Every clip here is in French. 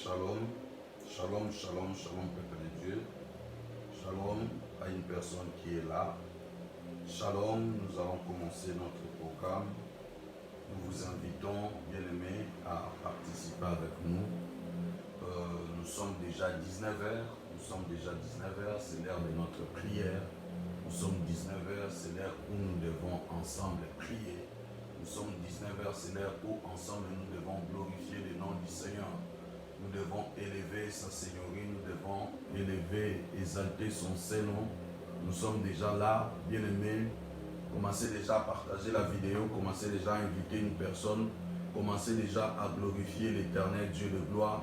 Shalom, shalom, shalom, shalom, peuple de Dieu. Shalom à une personne qui est là. Shalom, nous allons commencer notre programme. Nous vous invitons, bien-aimés, à participer avec nous. Nous sommes déjà 19h. Nous sommes déjà 19h, c'est l'heure de notre prière. Nous sommes 19h, c'est l'heure où nous devons ensemble prier. Nous sommes 19h, c'est l'heure où ensemble nous devons glorifier le nom du Seigneur. Nous devons élever sa Seigneurie, nous devons élever, exalter son Saint-Nom. Nous sommes déjà là, bien-aimés. Commencez déjà à partager la vidéo, commencez déjà à inviter une personne, commencez déjà à glorifier l'Éternel Dieu de gloire.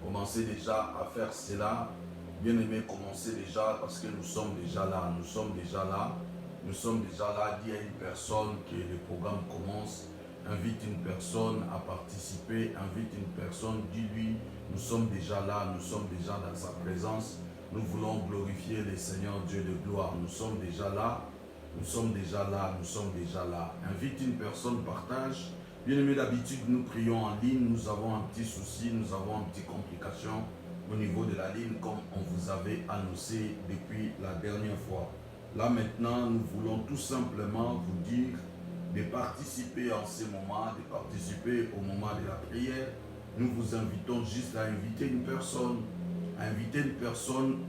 Commencez déjà à faire cela. Bien-aimés, commencez déjà parce que nous sommes déjà là, nous sommes déjà là. Nous sommes déjà là, dis à une personne que le programme commence. Invite une personne à participer, invite une personne, dis-lui, nous sommes déjà là, nous sommes déjà dans sa présence. Nous voulons glorifier le Seigneur Dieu de gloire. Nous sommes déjà là, nous sommes déjà là, nous sommes déjà là. Invite une personne, partage. Bien aimé, d'habitude, nous prions en ligne, nous avons un petit souci, nous avons une petite complication au niveau de la ligne, comme on vous avait annoncé depuis la dernière fois. Là maintenant, nous voulons tout simplement vous dire de participer en ce moment, de participer au moment de la prière. Nous vous invitons juste à inviter une personne,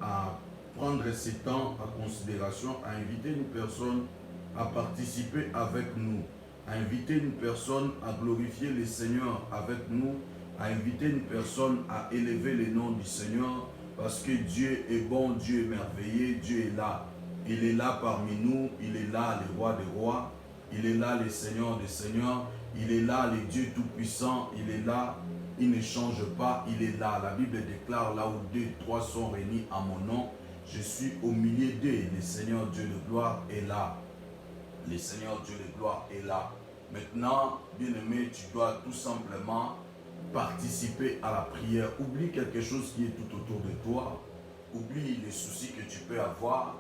à prendre ce temps en considération, à inviter une personne à participer avec nous, à inviter une personne à glorifier le Seigneur avec nous, à inviter une personne à élever le nom du Seigneur, parce que Dieu est bon, Dieu est merveilleux, Dieu est là. Il est là parmi nous, il est là le roi des rois, il est là le Seigneur des seigneurs, il est là le Dieu tout-puissant, il est là, il ne change pas, il est là. La Bible déclare là où 2, 3 sont réunis à mon nom, je suis au milieu d'eux. Le Seigneur Dieu de gloire est là. Le Seigneur Dieu de gloire est là. Maintenant, bien-aimé, tu dois tout simplement participer à la prière. Oublie quelque chose qui est tout autour de toi. Oublie les soucis que tu peux avoir.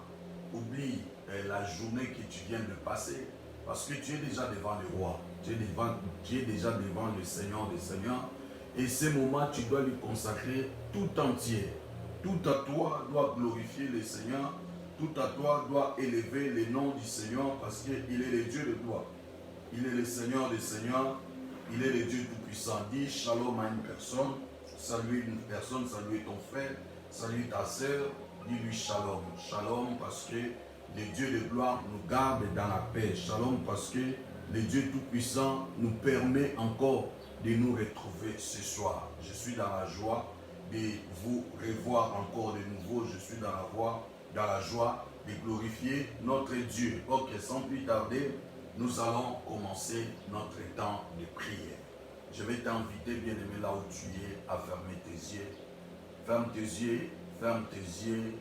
Oublie la journée que tu viens de passer. Parce que tu es déjà devant le roi. Tu es déjà devant le Seigneur des seigneurs. Et ces moments, tu dois lui consacrer tout entier. Tout à toi doit glorifier le Seigneur. Tout à toi doit élever le nom du Seigneur parce qu'il est le Dieu de gloire. Il est le Seigneur des seigneurs. Il est le Dieu tout-puissant. Dis shalom à une personne. Salue une personne, salue ton frère, salue ta sœur. Dis-lui shalom. Shalom parce que le Dieu de gloire nous garde dans la paix. Shalom parce que le Dieu tout-puissant nous permet encore de nous retrouver ce soir. Je suis dans la joie de vous revoir encore de nouveau. Je suis dans la joie de glorifier notre Dieu. Ok, sans plus tarder, nous allons commencer notre temps de prière. Je vais t'inviter, bien-aimé, là où tu es, à fermer tes yeux. Ferme tes yeux, ferme tes yeux.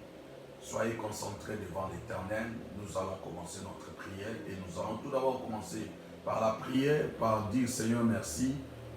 Soyez concentrés devant l'Éternel. Nous allons commencer notre prière et nous allons tout d'abord commencer par la prière, par dire Seigneur merci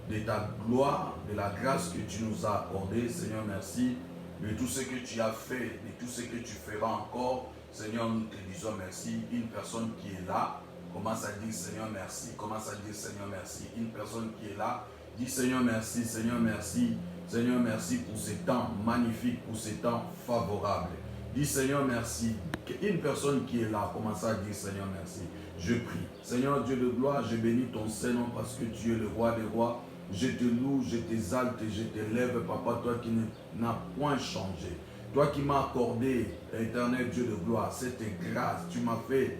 de ta gloire, de la grâce que tu nous as accordée. Seigneur merci de tout ce que tu as fait, de tout ce que tu feras encore. Seigneur, nous te disons merci. Une personne qui est là, commence à dire Seigneur merci, commence à dire Seigneur merci. Une personne qui est là, dit Seigneur merci, Seigneur merci, Seigneur merci pour ces temps magnifiques, pour ces temps favorables. Dis Seigneur merci. Une personne qui est là, commence à dire Seigneur merci. Je prie. Seigneur Dieu de gloire, je bénis ton Saint-Nom parce que tu es le roi des rois. Je te loue, je t'exalte, je t'élève, Papa, toi qui n'as point changé. Toi qui m'as accordé, éternel Dieu de gloire, cette grâce, tu m'as fait,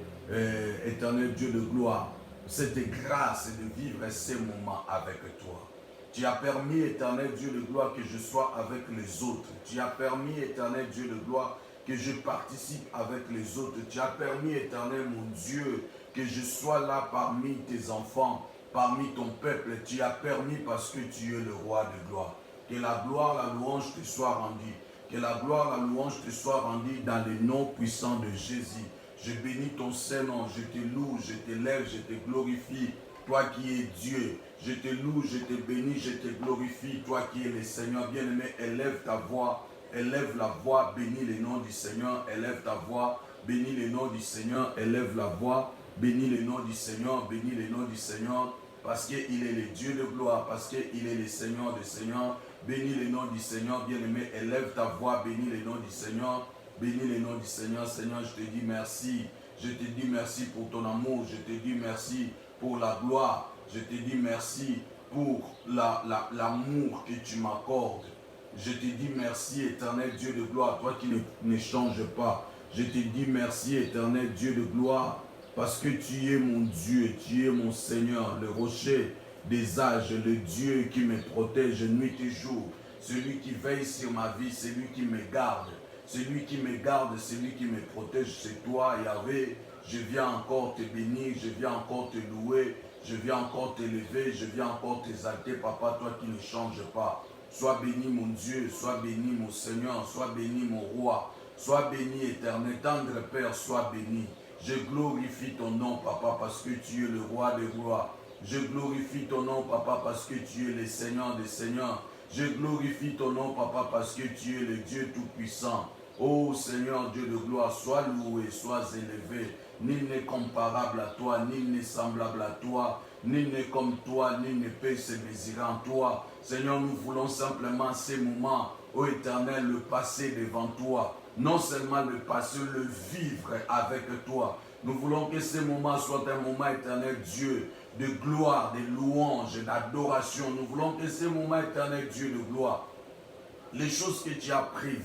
éternel Dieu de gloire, cette grâce de vivre ces moments avec toi. Tu as permis, éternel Dieu de gloire, que je sois avec les autres. Tu as permis, éternel Dieu de gloire, que je participe avec les autres. Tu as permis, éternel mon Dieu, que je sois là parmi tes enfants, parmi ton peuple. Tu as permis parce que tu es le roi de gloire. Que la gloire, la louange te soit rendue. Que la gloire, la louange te soit rendue dans le nom puissant de Jésus. Je bénis ton Saint-Nom, je te loue, je t'élève, je te glorifie. Toi qui es Dieu, je te loue, je te bénis, je te glorifie. Toi qui es le Seigneur bien-aimé, élève ta voix. Élève la voix, bénis le nom du Seigneur, élève ta voix, bénis le nom du Seigneur, élève la voix, bénis le nom du Seigneur, bénis le nom du Seigneur, parce qu'il est le Dieu de gloire, parce qu'il est le Seigneur des seigneurs, Bénis le nom du Seigneur, bien-aimé. Élève ta voix, bénis le nom du Seigneur. Bénis le nom du Seigneur. Seigneur, je te dis merci. Je te dis merci pour ton amour. Je te dis merci pour la gloire. Je te dis merci pour l'amour que tu m'accordes. Je te dis merci, éternel Dieu de gloire, toi qui ne changes pas. Je te dis merci, éternel Dieu de gloire, parce que tu es mon Dieu, tu es mon Seigneur, le rocher des âges, le Dieu qui me protège nuit et jour, celui qui veille sur ma vie, celui qui me garde. Celui qui me garde, celui qui me protège, c'est toi, Yahvé. Je viens encore te bénir, je viens encore te louer, je viens encore t'élever, je viens encore t'exalter, papa, toi qui ne changes pas. Sois béni mon Dieu, sois béni mon Seigneur, sois béni mon roi, sois béni éternel, tendre Père, sois béni. Je glorifie ton nom, papa, parce que tu es le roi des rois. Je glorifie ton nom, papa, parce que tu es le Seigneur des seigneurs. Je glorifie ton nom, papa, parce que tu es le Dieu tout-puissant. Ô Seigneur Dieu de gloire, sois loué, sois élevé. Nul n'est comparable à toi, nul n'est semblable à toi, nul n'est comme toi, nul ne peut se mesurer en toi. Seigneur, nous voulons simplement ces moments, ô Éternel, le passer devant toi. Non seulement le passer, le vivre avec toi. Nous voulons que ces moments soient un moment éternel, Dieu, de gloire, de louange, d'adoration. Nous voulons que ces moments éternel, Dieu de gloire, les choses que tu as prévues,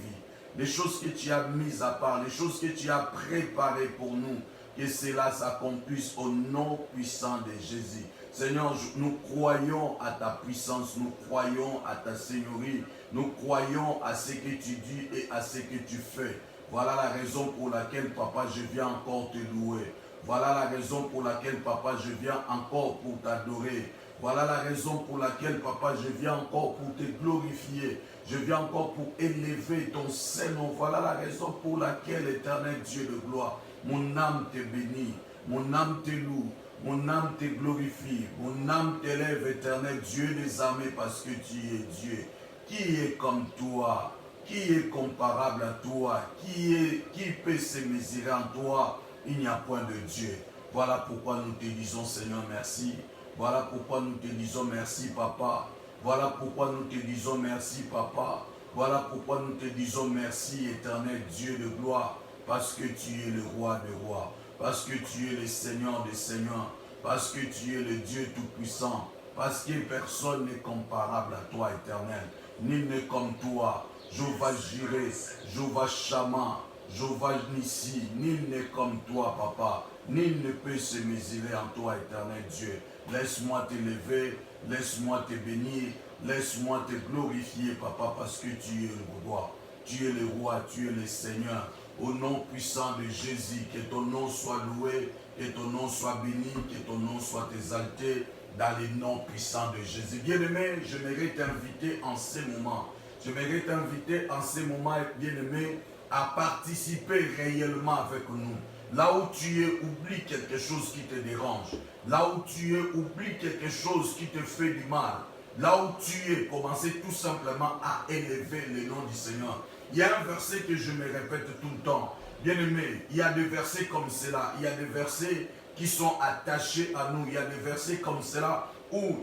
les choses que tu as mises à part, les choses que tu as préparées pour nous, que cela s'accomplisse au nom puissant de Jésus. Seigneur, nous croyons à ta puissance, nous croyons à ta seigneurie, nous croyons à ce que tu dis et à ce que tu fais. Voilà la raison pour laquelle, papa, je viens encore te louer. Voilà la raison pour laquelle, papa, je viens encore pour t'adorer. Voilà la raison pour laquelle, papa, je viens encore pour te glorifier. Je viens encore pour élever ton Saint-Nom. Voilà la raison pour laquelle, éternel Dieu de gloire, mon âme te bénit, mon âme te loue, mon âme te glorifie, mon âme t'élève, éternel Dieu des armées, parce que tu es Dieu. Qui est comme toi? Qui est comparable à toi? Qui peut se mesurer en toi? Il n'y a point de Dieu. Voilà pourquoi nous te disons, Seigneur, merci. Voilà pourquoi nous te disons merci, papa. Voilà pourquoi nous te disons merci, papa. Voilà pourquoi nous te disons merci, éternel Dieu de gloire. Parce que tu es le roi des rois. Parce que tu es le Seigneur des seigneurs. Parce que tu es le Dieu tout-puissant. Parce que personne n'est comparable à toi, éternel. Nul n'est comme toi. Jéhovah Jireh, Jéhovah Shammah, Jéhovah Nissi, nul n'est comme toi, papa. Nul ne peut se mesurer en toi, éternel Dieu. Laisse-moi t'élever, laisse-moi te bénir, laisse-moi te glorifier, papa, parce que tu es le roi. Tu es le roi, tu es le Seigneur. Au nom puissant de Jésus, que ton nom soit loué, que ton nom soit béni, que ton nom soit exalté dans le nom puissant de Jésus. Bien-aimé, je j'aimerais t'inviter en ce moment. J'aimerais t'inviter en ce moment, bien-aimé, à participer réellement avec nous. Là où tu es, oublie quelque chose qui te dérange. Là où tu es, oublie quelque chose qui te fait du mal. Là où tu es, commencez tout simplement à élever le nom du Seigneur. Il y a un verset que je me répète tout le temps. Bien-aimé, il y a des versets comme cela. Il y a des versets qui sont attachés à nous. Il y a des versets comme cela où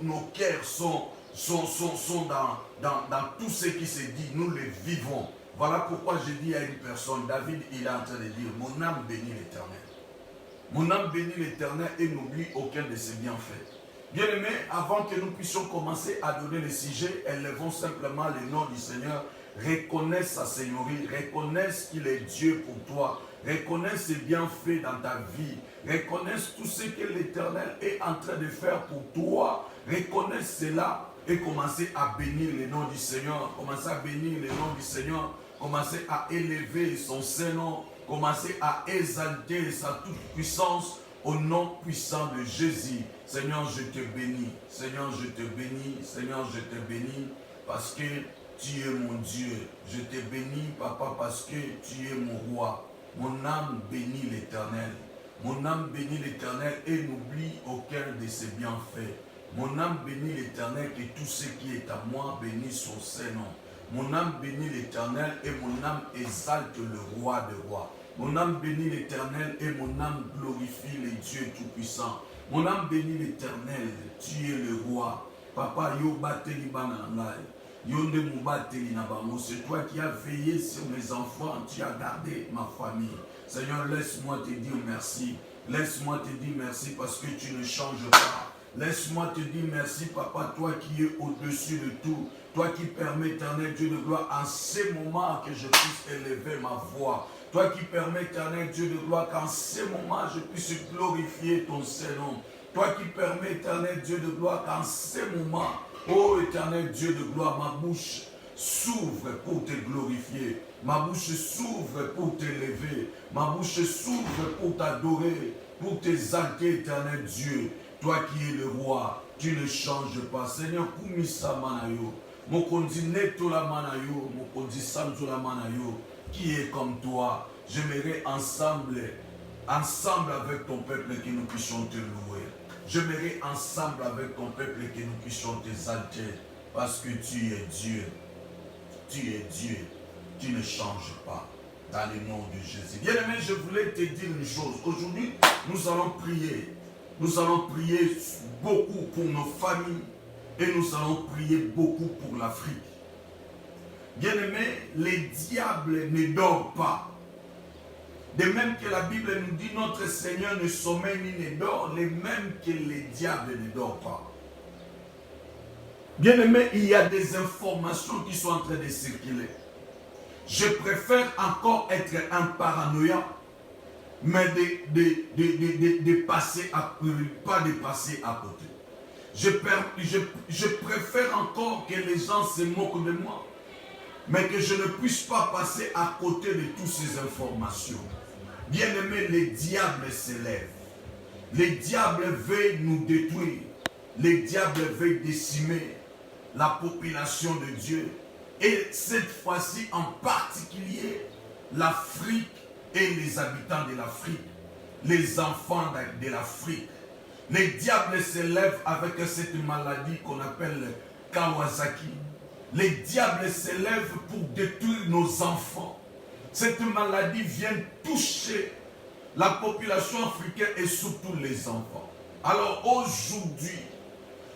nos cœurs sont dans tout ce qui se dit. Nous les vivons. Voilà pourquoi je dis à une personne, David, il est en train de dire, mon âme bénit l'Éternel. Mon âme bénit l'Éternel et n'oublie aucun de ses bienfaits. Bien-aimés, avant que nous puissions commencer à donner les sujets, élevons simplement le nom du Seigneur. Reconnaisse sa seigneurie, reconnaisse qu'il est Dieu pour toi, reconnaisse ses bienfaits dans ta vie, reconnaisse tout ce que l'Éternel est en train de faire pour toi, reconnaisse cela et commencez à bénir le nom du Seigneur, commencez à bénir le nom du Seigneur, commencez à élever son Saint-Nom, commencez à exalter sa toute-puissance au nom puissant de Jésus. Seigneur, je te bénis, Seigneur, je te bénis, Seigneur, je te bénis, parce que tu es mon Dieu. Je te bénis, papa, parce que tu es mon roi. Mon âme bénit l'Éternel. Mon âme bénit l'Éternel et n'oublie aucun de ses bienfaits. Mon âme bénit l'Éternel et tout ce qui est à moi bénit son Saint-Nom. Mon âme bénit l'Éternel et mon âme exalte le roi des rois. Mon âme bénit l'Éternel et mon âme glorifie le Dieu tout-puissant. Mon âme bénit l'Éternel, tu es le roi. Papa, yo bateli banangai. Yonde Moubateli Nabamo, c'est toi qui as veillé sur mes enfants, tu as gardé ma famille. Seigneur, laisse-moi te dire merci. Laisse-moi te dire merci parce que tu ne changes pas. Laisse-moi te dire merci, Papa, toi qui es au-dessus de tout. Toi qui permets, éternel Dieu de gloire, en ces moments que je puisse élever ma voix. Toi qui permets, éternel Dieu de gloire, qu'en ces moments je puisse glorifier ton Saint-Nom. Toi qui permets, éternel Dieu de gloire, qu'en ces moments, ô éternel Dieu de gloire, ma bouche s'ouvre pour te glorifier. Ma bouche s'ouvre pour t'élever. Ma bouche s'ouvre pour t'adorer, pour t'exalter, éternel Dieu. Toi qui es le roi, tu ne changes pas. Seigneur, Kumisa Manayo, Mokondi Netola Manayo, Mokondi Sanzola Manayo, qui est comme toi. J'aimerais ensemble avec ton peuple que nous puissions te louer. J'aimerais ensemble avec ton peuple que nous puissions t'exalter. Parce que tu es Dieu. Tu es Dieu. Tu ne changes pas. Dans le nom de Jésus. Bien-aimé, je voulais te dire une chose. Aujourd'hui, nous allons prier. Nous allons prier beaucoup pour nos familles. Et nous allons prier beaucoup pour l'Afrique. Bien-aimé, les diables ne dorment pas. De même que la Bible nous dit, notre Seigneur ne sommeille ni ne dort, de même que les diables ne dorment pas. Bien-aimé, il y a des informations qui sont en train de circuler. Je préfère encore être un paranoïa, mais de passer pas de passer à côté. Je préfère encore que les gens se moquent de moi, mais que je ne puisse pas passer à côté de toutes ces informations. Bien-aimés, les diables s'élèvent. Les diables veulent nous détruire. Les diables veulent décimer la population de Dieu. Et cette fois-ci, en particulier, l'Afrique et les habitants de l'Afrique, les enfants de l'Afrique. Les diables s'élèvent avec cette maladie qu'on appelle Kawasaki. Les diables s'élèvent pour détruire nos enfants. Cette maladie vient toucher la population africaine et surtout les enfants. Alors aujourd'hui,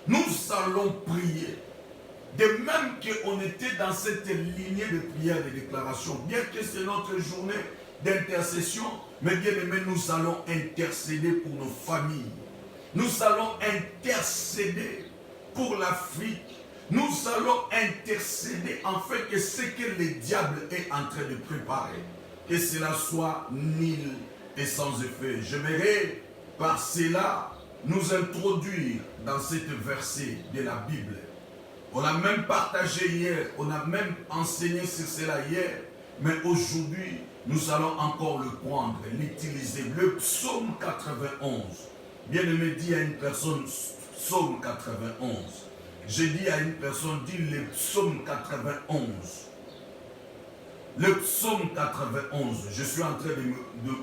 nous allons prier. De même qu'on était dans cette lignée de prière et de déclaration, bien que c'est notre journée d'intercession, mais bien aimé, nous allons intercéder pour nos familles. Nous allons intercéder pour l'Afrique. Nous allons intercéder en fait que ce que le diable est en train de préparer, que cela soit nul et sans effet. J'aimerais par cela nous introduire dans cette verset de la Bible. On a même partagé hier, on a même enseigné sur cela hier, mais aujourd'hui, nous allons encore le prendre, l'utiliser. Le psaume 91. Bien aimé, dit à une personne, psaume 91. J'ai dit à une personne, dis le psaume 91. Le psaume 91. Je suis en train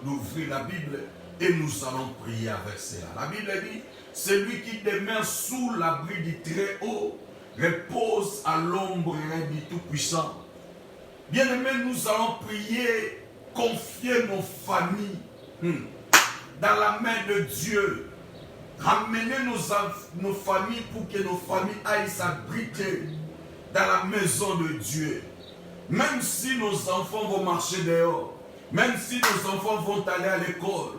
d'ouvrir la Bible et nous allons prier avec cela. La Bible dit, celui qui demeure sous l'abri du Très-Haut repose à l'ombre du Tout-Puissant. Bien-aimés, nous allons prier, confier nos familles dans la main de Dieu. Ramener nos familles pour que nos familles aillent s'abriter dans la maison de Dieu. Même si nos enfants vont marcher dehors, même si nos enfants vont aller à l'école,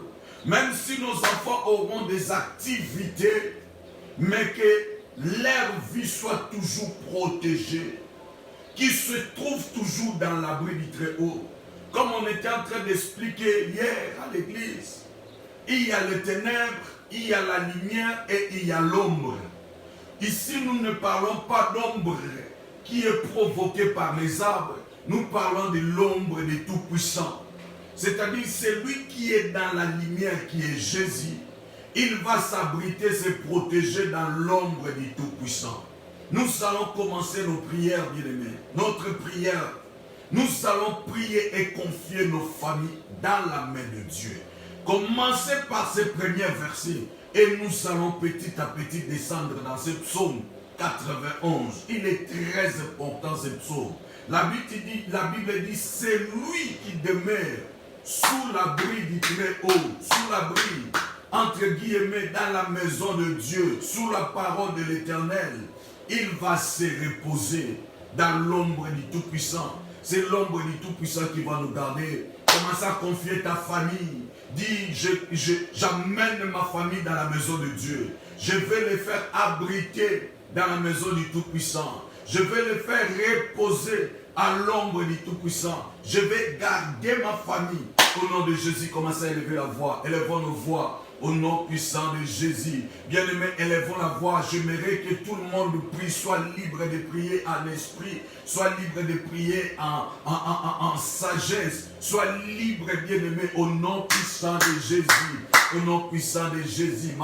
même si nos enfants auront des activités, mais que leur vie soit toujours protégée, qu'ils se trouvent toujours dans l'abri du Très-Haut. Comme on était en train d'expliquer hier à l'église, il y a les ténèbres, il y a la lumière et il y a l'ombre. Ici, nous ne parlons pas d'ombre qui est provoquée par les arbres. Nous parlons de l'ombre du Tout-Puissant. C'est-à-dire celui qui est dans la lumière, qui est Jésus. Il va s'abriter, se protéger dans l'ombre du Tout-Puissant. Nous allons commencer nos prières, bien-aimés. Notre prière, nous allons prier et confier nos familles dans la main de Dieu. Commencez par ces premiers versets et nous allons petit à petit descendre dans ce psaume 91. Il est très important ce psaume. La Bible dit, c'est lui qui demeure sous l'abri du Très-Haut, sous l'abri, entre guillemets, dans la maison de Dieu, sous la parole de l'Éternel. il va se reposer dans l'ombre du Tout-Puissant. C'est l'ombre du Tout-Puissant qui va nous garder. Commence à confier ta famille. Dis, j'amène ma famille dans la maison de Dieu. Je vais les faire abriter dans la maison du Tout-Puissant. Je vais les faire reposer à l'ombre du Tout-Puissant. Je vais garder ma famille. Au nom de Jésus, commencez à élever la voix. Élevons nos voix. Au nom puissant de Jésus. Bien-aimés, élevons la voix. J'aimerais que tout le monde prie, soit libre de prier en esprit, soit libre de prier en sagesse, soit libre, bien-aimés, au nom puissant de Jésus. Au nom puissant de Jésus.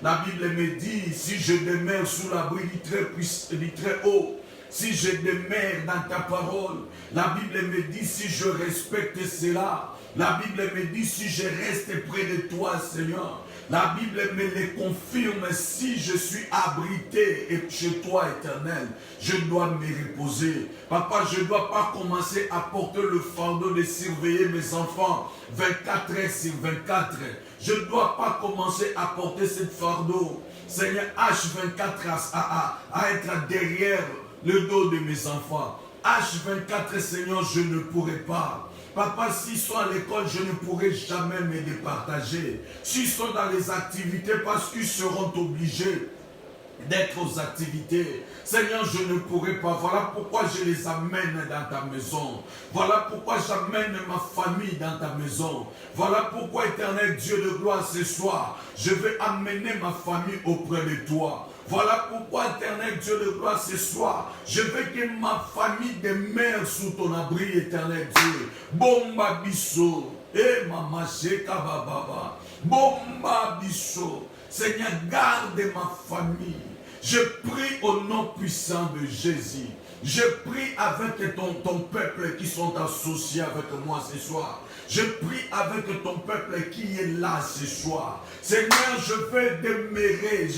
La Bible me dit, si je demeure sous l'abri du très haut, si je demeure dans ta parole, la Bible me dit si je respecte cela, la Bible me dit si je reste près de toi, Seigneur, la Bible me le confirme, si je suis abrité chez toi, Éternel, je dois me reposer. Papa, je ne dois pas commencer à porter le fardeau de surveiller mes enfants 24 heures sur 24. Je ne dois pas commencer à porter ce fardeau, Seigneur, H24 à être derrière le dos de mes enfants. H24, Seigneur, je ne pourrai pas. Papa, s'ils sont à l'école, je ne pourrai jamais me départager. S'ils sont dans les activités, parce qu'ils seront obligés d'être aux activités, Seigneur, je ne pourrai pas. Voilà pourquoi je les amène dans ta maison. Voilà pourquoi j'amène ma famille dans ta maison. Voilà pourquoi, Éternel Dieu de gloire, ce soir, je vais amener ma famille auprès de toi. Voilà pourquoi, Éternel Dieu de gloire, ce soir, je veux que ma famille demeure sous ton abri, Éternel Dieu. Bomba biso, mama sheka baba, bomba biso. Seigneur, garde ma famille. Je prie au nom puissant de Jésus. Je prie avec ton peuple qui sont associés avec moi ce soir. Je prie avec ton peuple qui est là ce soir. Seigneur, je vais demeurer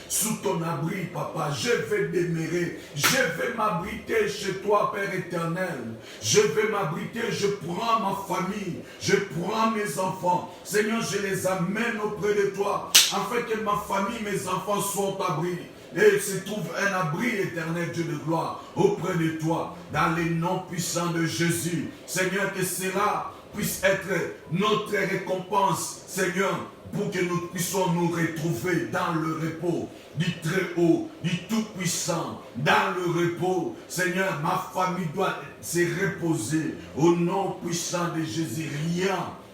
sous ton abri, papa. Je vais demeurer. Je vais m'abriter chez toi, Père éternel. Je vais m'abriter, je prends ma famille, je prends mes enfants. Seigneur, je les amène auprès de toi, afin que ma famille, mes enfants soient abris. Et se trouve un abri éternel, Dieu de gloire, auprès de toi, dans les noms puissants de Jésus. Seigneur, que cela puisse être notre récompense, Seigneur, pour que nous puissions nous retrouver dans le repos du Très-Haut, du Tout-Puissant, dans le repos. Seigneur, ma famille doit se reposer au nom puissant de Jésus.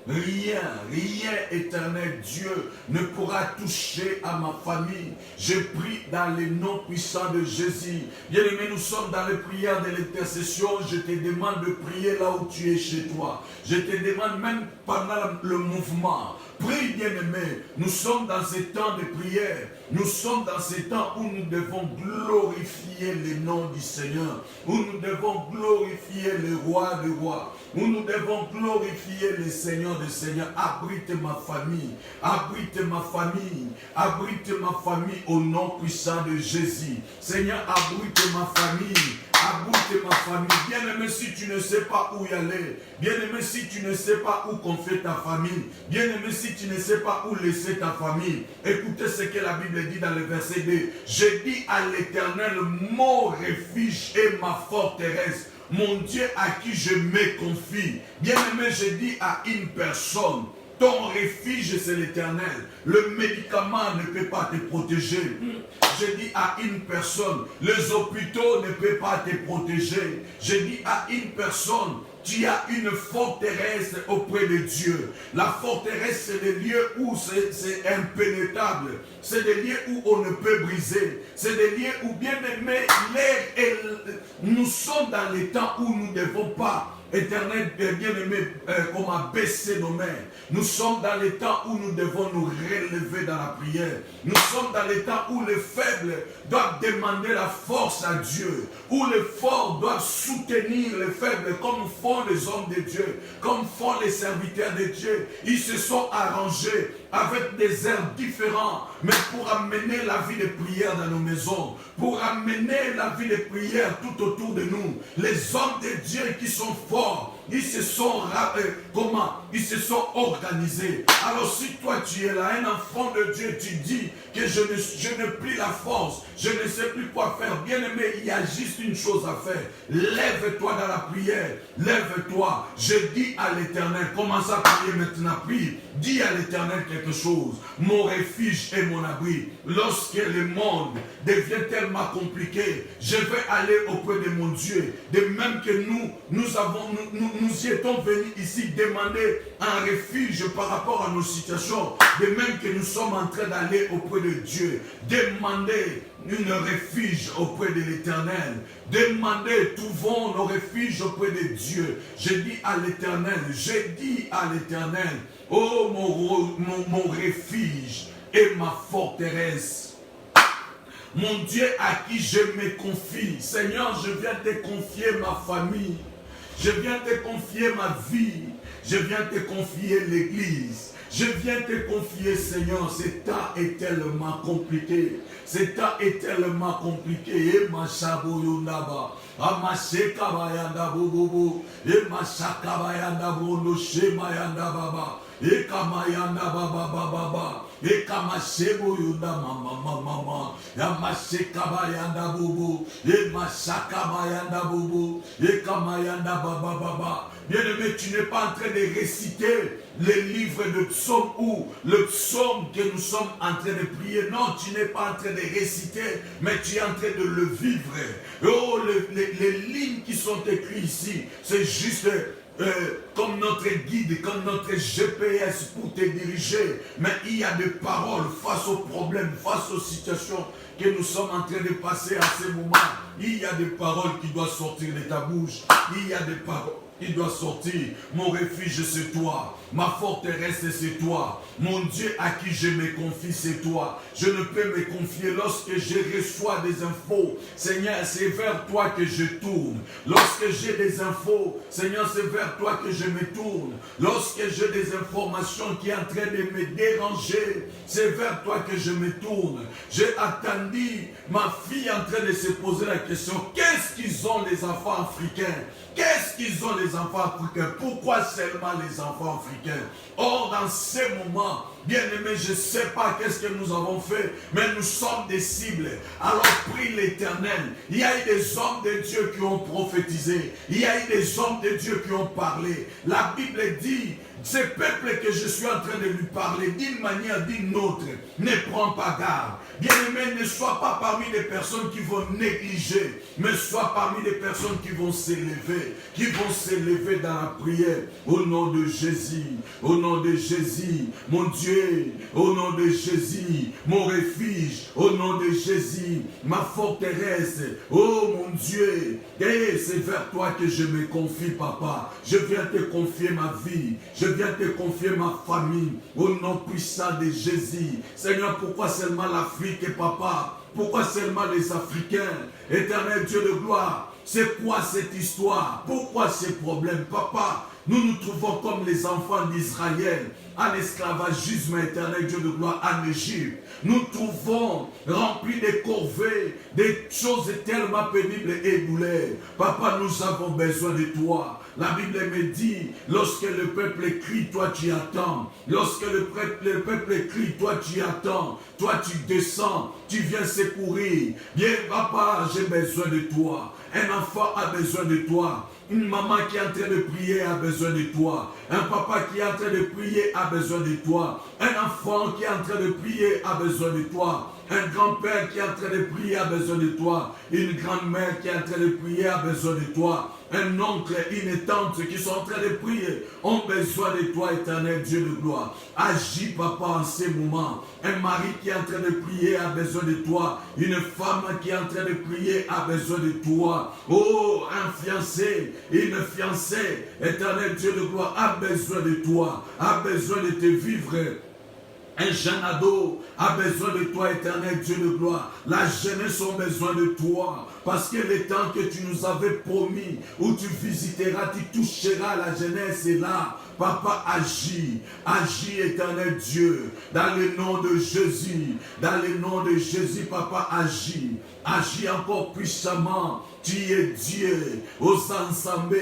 Rien, éternel Dieu, ne pourra toucher à ma famille. Je prie dans les noms puissants de Jésus. Bien-aimé, nous sommes dans les prières de l'intercession. Je te demande de prier là où tu es chez toi. Je te demande même pendant le mouvement. Prie, bien-aimé. Nous sommes dans ces temps de prière. Nous sommes dans ces temps où nous devons glorifier le nom du Seigneur. Où nous devons glorifier le roi des rois. Où nous devons glorifier le Seigneur des seigneurs. Abrite ma famille. Abrite ma famille. Abrite ma famille au nom puissant de Jésus. Seigneur, abrite ma famille. Abrite ma famille. Bien-aimé, si tu ne sais pas où y aller. Bien-aimé, si tu ne sais pas où confier ta famille. Bien-aimé, si tu ne sais pas où laisser ta famille. Écoutez ce que la Bible dit dans le verset 2. Je dis à l'Éternel, mon refuge et ma forteresse, mon Dieu à qui je me confie. Bien-aimé, je dis à une personne, ton refuge c'est l'Éternel. Le médicament ne peut pas te protéger. Je dis à une personne, les hôpitaux ne peuvent pas te protéger. Je dis à une personne, tu as une forteresse auprès de Dieu. La forteresse, c'est des lieux où c'est impénétrable. C'est des lieux où on ne peut briser. C'est des lieux où, bien aimé, nous sommes dans les temps où nous ne devons pas, Éternel, bien-aimé, comme abaisser nos mains. Nous sommes dans les temps où nous devons nous relever dans la prière. Nous sommes dans les temps où les faibles doivent demander la force à Dieu. Où les forts doivent soutenir les faibles comme font les hommes de Dieu, comme font les serviteurs de Dieu. Ils se sont arrangés avec des airs différents, mais pour amener la vie de prière dans nos maisons, pour amener la vie de prière tout autour de nous. Les hommes de Dieu qui sont forts, ils se sont ils se sont organisés. Alors si toi tu es là, un enfant de Dieu, tu dis que je ne plie la force, je ne sais plus quoi faire. Bien aimé, il y a juste une chose à faire. Lève-toi dans la prière, lève-toi. Je dis à l'Éternel, commence à prier maintenant, prie. Dis à l'Éternel quelque chose. Mon refuge et mon abri. Lorsque le monde devient tellement compliqué, je vais aller auprès de mon Dieu. De même que nous y étions venus ici demander un refuge par rapport à nos situations. De même que nous sommes en train d'aller auprès de Dieu. Demander une refuge auprès de l'Éternel. Demandez, trouvons nos refuges auprès de Dieu. Je dis à l'Éternel, oh mon refuge et ma forteresse. Mon Dieu à qui je me confie. Seigneur, je viens te confier ma famille. Je viens te confier ma vie. Je viens te confier l'église. Je viens te confier, Seigneur, ce temps est tellement compliqué. Ce temps est tellement compliqué. Et ma chaboyondaba, amasheka bayanda bobobo, et ma chakabayanda bono shemayanda baba, et kamayanda baba baba, et kamasheboyonda mama, amasheka bayanda bobo, et ma chakabayanda bobo, et kamayanda baba baba. Bien-aimé, tu n'es pas en train de réciter les livres de psaumes ou le psaume que nous sommes en train de prier. Non, tu n'es pas en train de réciter, mais tu es en train de le vivre. Oh, les lignes qui sont écrites ici, c'est juste comme notre guide, comme notre GPS pour te diriger. Mais il y a des paroles face aux problèmes, face aux situations que nous sommes en train de passer à ce moment. Il y a des paroles qui doivent sortir de ta bouche. Il y a des paroles qui doivent sortir. Mon refuge, c'est toi. Ma forteresse, c'est toi. Mon Dieu à qui je me confie, c'est toi. Je ne peux me confier lorsque je reçois des infos. Seigneur, c'est vers toi que je tourne. Lorsque j'ai des infos, Seigneur, c'est vers toi que je me tourne. Lorsque j'ai des informations qui sont en train de me déranger, c'est vers toi que je me tourne. J'ai attendu ma fille en train de se poser la question, qu'est-ce qu'ils ont les enfants africains? Qu'est-ce qu'ils ont les enfants africains? Pourquoi seulement les enfants africains? Or, dans ces moments, bien aimé, je ne sais pas qu'est-ce que nous avons fait, mais nous sommes des cibles. Alors prie l'Éternel. Il y a eu des hommes de Dieu qui ont prophétisé. Il y a eu des hommes de Dieu qui ont parlé. La Bible dit, ce peuple que je suis en train de lui parler, d'une manière, d'une autre, ne prend pas garde. Bien-aimé, ne sois pas parmi les personnes qui vont négliger, mais sois parmi les personnes qui vont s'élever dans la prière. Au nom de Jésus, au nom de Jésus, mon Dieu, au nom de Jésus, mon refuge, au nom de Jésus, ma forteresse, oh mon Dieu, et c'est vers toi que je me confie, papa. Je viens te confier ma vie, je viens te confier ma famille, au nom puissant de Jésus. Seigneur, pourquoi seulement l'Afrique, papa? Pourquoi seulement les Africains? Éternel Dieu de gloire, c'est quoi cette histoire? Pourquoi ces problèmes, papa? Nous nous trouvons comme les enfants d'Israël en esclavagisme, éternel Dieu de gloire, en Égypte. Nous trouvons remplis de corvées, des choses tellement pénibles et douleurs. Papa, nous avons besoin de toi. La Bible me dit, lorsque le peuple crie, toi tu attends. Lorsque le peuple crie, toi tu attends. Toi tu descends, tu viens secourir. Bien, papa, j'ai besoin de toi. Un enfant a besoin de toi. Une maman qui est en train de prier a besoin de toi. Un papa qui est en train de prier a besoin de toi. Un enfant qui est en train de prier a besoin de toi. Un grand-père qui est en train de prier a besoin de toi. Une grand-mère qui est en train de prier a besoin de toi. Un oncle, une tante qui sont en train de prier ont besoin de toi, éternel Dieu de gloire. Agis, papa, en ces moments. Un mari qui est en train de prier a besoin de toi. Une femme qui est en train de prier a besoin de toi. Oh, un fiancé, une fiancée, éternel Dieu de gloire, a besoin de toi, a besoin de te vivre. Un jeune ado a besoin de toi, éternel Dieu de gloire. La jeunesse a besoin de toi. Parce que le temps que tu nous avais promis, où tu visiteras, tu toucheras la jeunesse, et là, papa, agis. Agis, éternel Dieu. Dans le nom de Jésus. Dans le nom de Jésus, papa, agis. Agis encore puissamment. Tu es Dieu. Aux ensembles,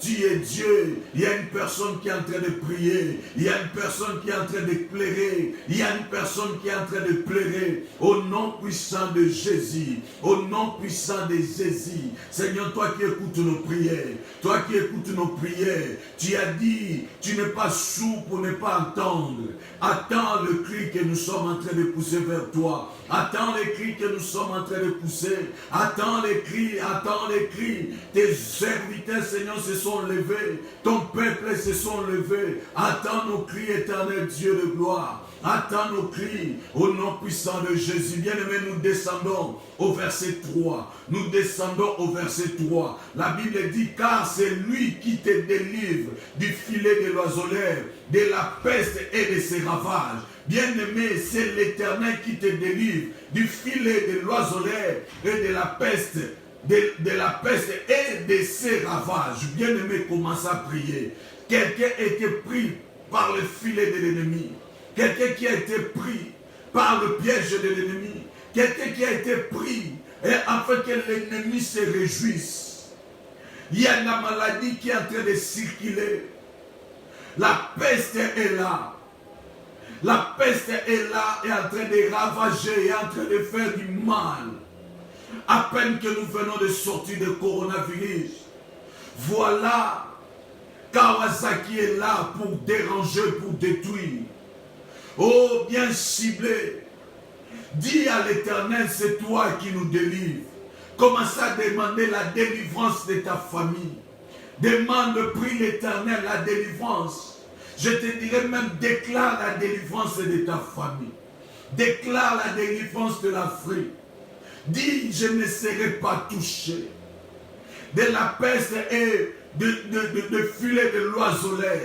tu es Dieu. Il y a une personne qui est en train de prier. Il y a une personne qui est en train de pleurer. Il y a une personne qui est en train de pleurer. Au nom puissant de Jésus. Au nom puissant de Jésus. Seigneur, toi qui écoutes nos prières. Toi qui écoutes nos prières. Tu as dit, tu n'es pas sourd pour ne pas entendre. Attends le cri que nous sommes en train de pousser vers toi. Attends les cris que nous sommes en train de pousser. Attends les cris, attends les cris. Tes serviteurs, Seigneur, se sont levés. Ton peuple se sont levés. Attends nos cris, éternel Dieu de gloire. Attends nos cris au nom puissant de Jésus. Bien-aimés, nous descendons au verset 3. Nous descendons au verset 3. La Bible dit, car c'est lui qui te délivre du filet de l'oiseleur, de la peste et de ses ravages. Bien-aimé, c'est l'Éternel qui te délivre du filet de l'oiseleur et de la peste. De la peste et de ses ravages. Bien-aimé, commence à prier. Quelqu'un a été pris par le filet de l'ennemi. Quelqu'un qui a été pris par le piège de l'ennemi. Quelqu'un qui a été pris et afin que l'ennemi se réjouisse. Il y a la maladie qui est en train de circuler. La peste est là. La peste est là et en train de ravager, et en train de faire du mal. À peine que nous venons de sortir de coronavirus, voilà, Kawasaki est là pour déranger, pour détruire. Oh, bien ciblé. Dis à l'Éternel, c'est toi qui nous délivres. Commence à demander la délivrance de ta famille. Demande, prie l'Éternel, la délivrance. Je te dirais même, déclare la délivrance de ta famille. Déclare la délivrance de l'Afrique. Dis, je ne serai pas touché de la peste et de filet de l'oiseleur.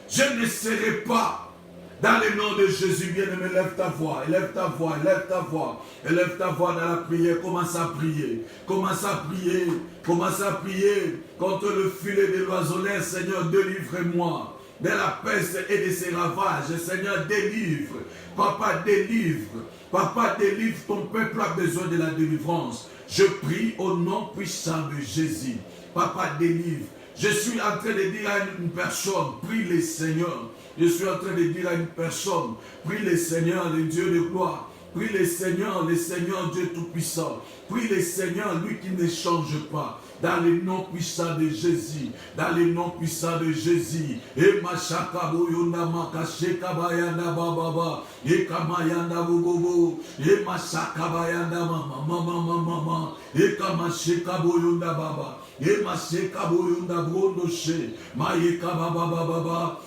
Je ne serai pas. Dans le nom de Jésus, bien-aimé, lève ta voix, élève ta voix, élève ta voix, élève ta voix dans la prière. Commence à prier, commence à prier, commence à prier contre le filet de l'oiseleur. Seigneur, délivre-moi de la peste et de ses ravages. Seigneur, délivre. Papa, délivre. Papa, délivre, ton peuple a besoin de la délivrance. Je prie au nom puissant de Jésus. Papa, délivre. Je suis en train de dire à une personne, prie le Seigneur. Je suis en train de dire à une personne, prie le Seigneur, le Dieu de gloire. Prie le Seigneur Dieu Tout-Puissant. Prie le Seigneur, lui qui ne change pas. Dans le nom puissant de Jésus. Dans le nom puissant de Jésus. Et machaka boyona makasheka bayanda bababa. Et kamayanda bobobo. Et machaka bayanda mama. Et kamasheka boyonda baba. Et macheka boyonda brondoshe. Mayeka baba baba.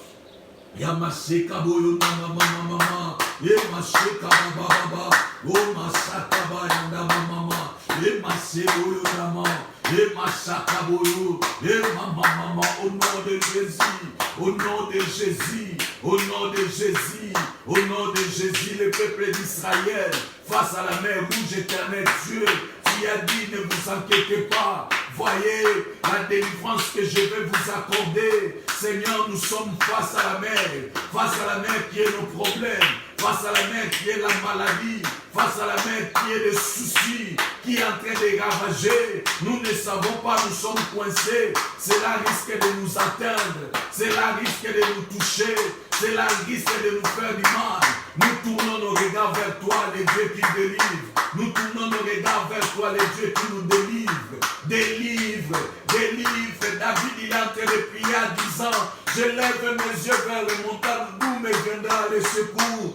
Yamaseka boyonda mama. Et macheka baba. Oh masaka bayanda mama. Et macheka boyonda mama. Et Machaka Boyo, et maman, au nom de Jésus, au nom de Jésus, au nom de Jésus, au nom de Jésus, le peuple d'Israël, face à la mer rouge, éternel Dieu, tu as dit, ne vous inquiétez pas, voyez la délivrance que je vais vous accorder. Seigneur, nous sommes face à la mer qui est nos problèmes, face à la mer qui est la maladie, face à la mer qui est le souci, qui est en train de ravager. Nous ne savons pas, nous sommes coincés. Cela risque de nous atteindre, cela risque de nous toucher, cela risque de nous faire du mal. Nous tournons nos regards vers toi, les dieux qui délivrent. Nous tournons nos regards vers toi, les dieux qui nous délivrent. Délivre. David, il est en train de prier en disant, je lève mes yeux vers le montagne, d'où me viendra le secours.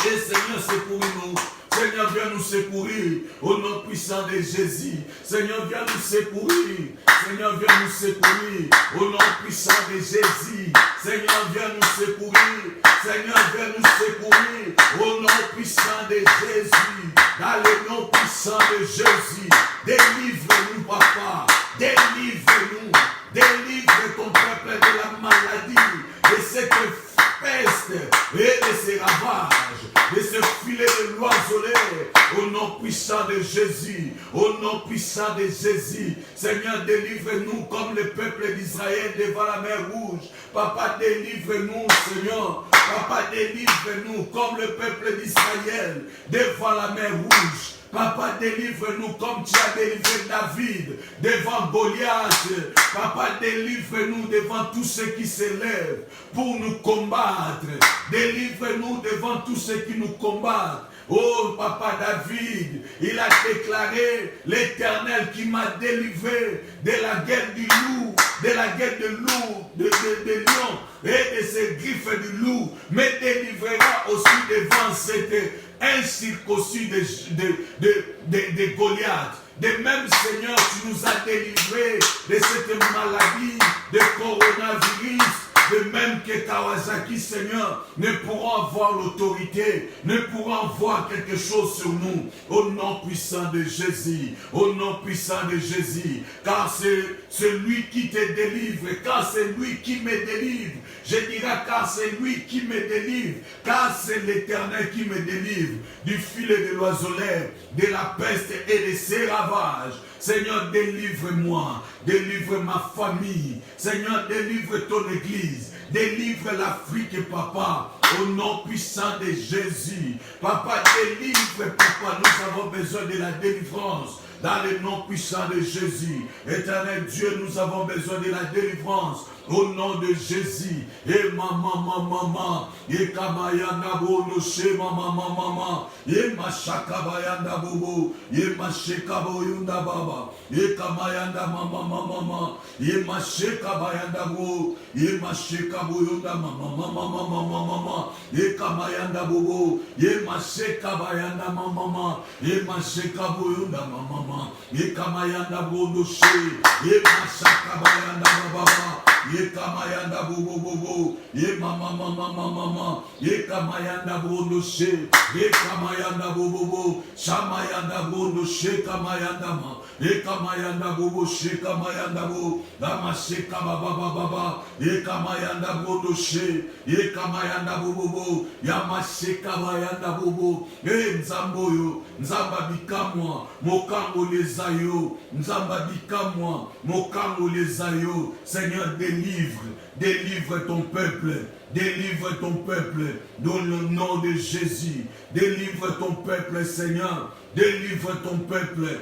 Et Seigneur, secouris-nous. Seigneur, viens nous secourir au nom puissant de Jésus. Seigneur, viens nous secourir. Seigneur, viens nous secourir au nom puissant de Jésus. Seigneur, viens nous secourir. Seigneur, viens nous secourir au nom puissant de Jésus. Dans le nom puissant de Jésus. Délivre-nous, papa. Délivre-nous. Délivre ton peuple de la maladie, de cette peste et de ses ravages, de ce filet de l'oiseleur, au nom puissant de Jésus, au nom puissant de Jésus. Seigneur, délivre-nous comme le peuple d'Israël devant la mer rouge. Papa, délivre-nous, Seigneur. Papa, délivre-nous comme le peuple d'Israël devant la mer rouge. Papa, délivre-nous comme tu as délivré David devant Goliath. Papa, délivre-nous devant tous ceux qui s'élèvent pour nous combattre. Délivre-nous devant tous ceux qui nous combattent. Oh, Papa David, il a déclaré l'Éternel qui m'a délivré de la guerre du loup, de la guerre de loup, de lion et de ses griffes du loup, me délivrera aussi devant cette incirconcis de Goliath. De même, Seigneur, tu nous as délivrés de cette maladie de coronavirus. De même que Kawasaki, Seigneur, ne pourront avoir l'autorité, ne pourront avoir quelque chose sur nous. Au nom puissant de Jésus, au nom puissant de Jésus, car c'est celui qui te délivre, car c'est lui qui me délivre. Je dirais car c'est lui qui me délivre, car c'est l'Éternel qui me délivre du filet de l'oiseleur, de la peste et de ses ravages. Seigneur, délivre-moi, délivre ma famille. Seigneur, délivre ton église, délivre l'Afrique, Papa, au nom puissant de Jésus. Papa, délivre, Papa, nous avons besoin de la délivrance. Dans le nom puissant de Jésus. Éternel Dieu, nous avons besoin de la délivrance. Au nom de Jésus. Et maman. Et kabayanda bono she maman. Et machakabayanda bobo. Et machekaboyunda baba. Et kamayanda maman. Et machekabayanda bo. Et machekaboyunda maman. Et kamayanda bobo. Et machekabayanda maman. Et machekaboyunda maman. Ye kamayanda bondoshe, ye masaka bayanda baba, ye kamayanda bobo, ye mama, ye kamayanda bondoshe, ye kamayanda bobo, shamayanda bondoshe kamayanda ma, ye kamayanda bobo she kamayanda bo, damasheka baba, ye kamayanda bondoshe, ye kamayanda bobo, yamasheka bayanda bobo, ye nzamboyo, nzamba bikamwa, mokango les ayo, nzamba bikamwa, mokango les ayo. Seigneur, délivre ton peuple, délivre ton peuple, dans le nom de Jésus, délivre ton peuple, Seigneur, délivre ton peuple,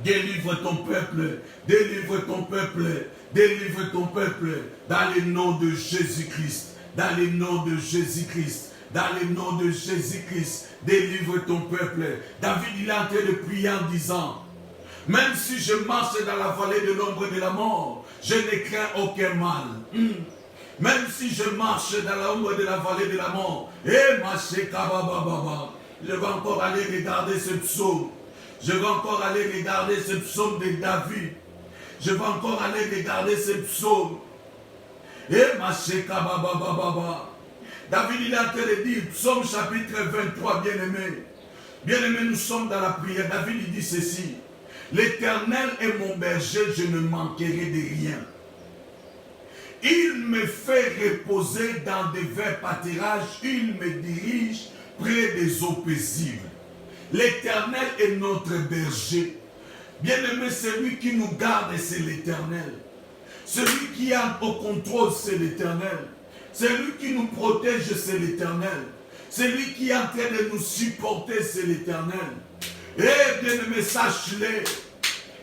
délivre ton peuple, délivre ton peuple, délivre ton peuple, dans le nom de Jésus-Christ, dans le nom de Jésus-Christ. Dans le nom de Jésus-Christ, délivre ton peuple. David, il est en train de prier en disant, même si je marche dans la vallée de l'ombre de la mort, je ne crains aucun mal. Même si je marche dans l'ombre de la vallée de la mort, je vais encore aller regarder ce psaume. Je vais encore aller regarder ce psaume de David. Je vais encore aller regarder ce psaume. David, il est en train de dire, psaume chapitre 23, bien-aimé. Bien-aimé, nous sommes dans la prière. David, il dit ceci. L'Éternel est mon berger, je ne manquerai de rien. Il me fait reposer dans des verts pâturages, il me dirige près des eaux paisibles. L'Éternel est notre berger. Bien-aimé, celui qui nous garde, c'est l'Éternel. Celui qui a au contrôle, c'est l'Éternel. Celui qui nous protège, c'est l'Éternel. Celui qui est en train de nous supporter, c'est l'Éternel. Et bien-aimé, sache-le,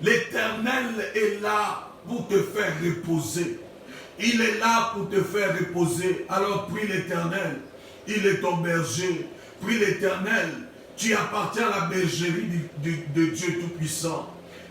l'Éternel est là pour te faire reposer. Il est là pour te faire reposer. Alors prie l'Éternel. Il est ton berger. Prie l'Éternel. Tu appartiens à la bergerie de Dieu Tout-Puissant.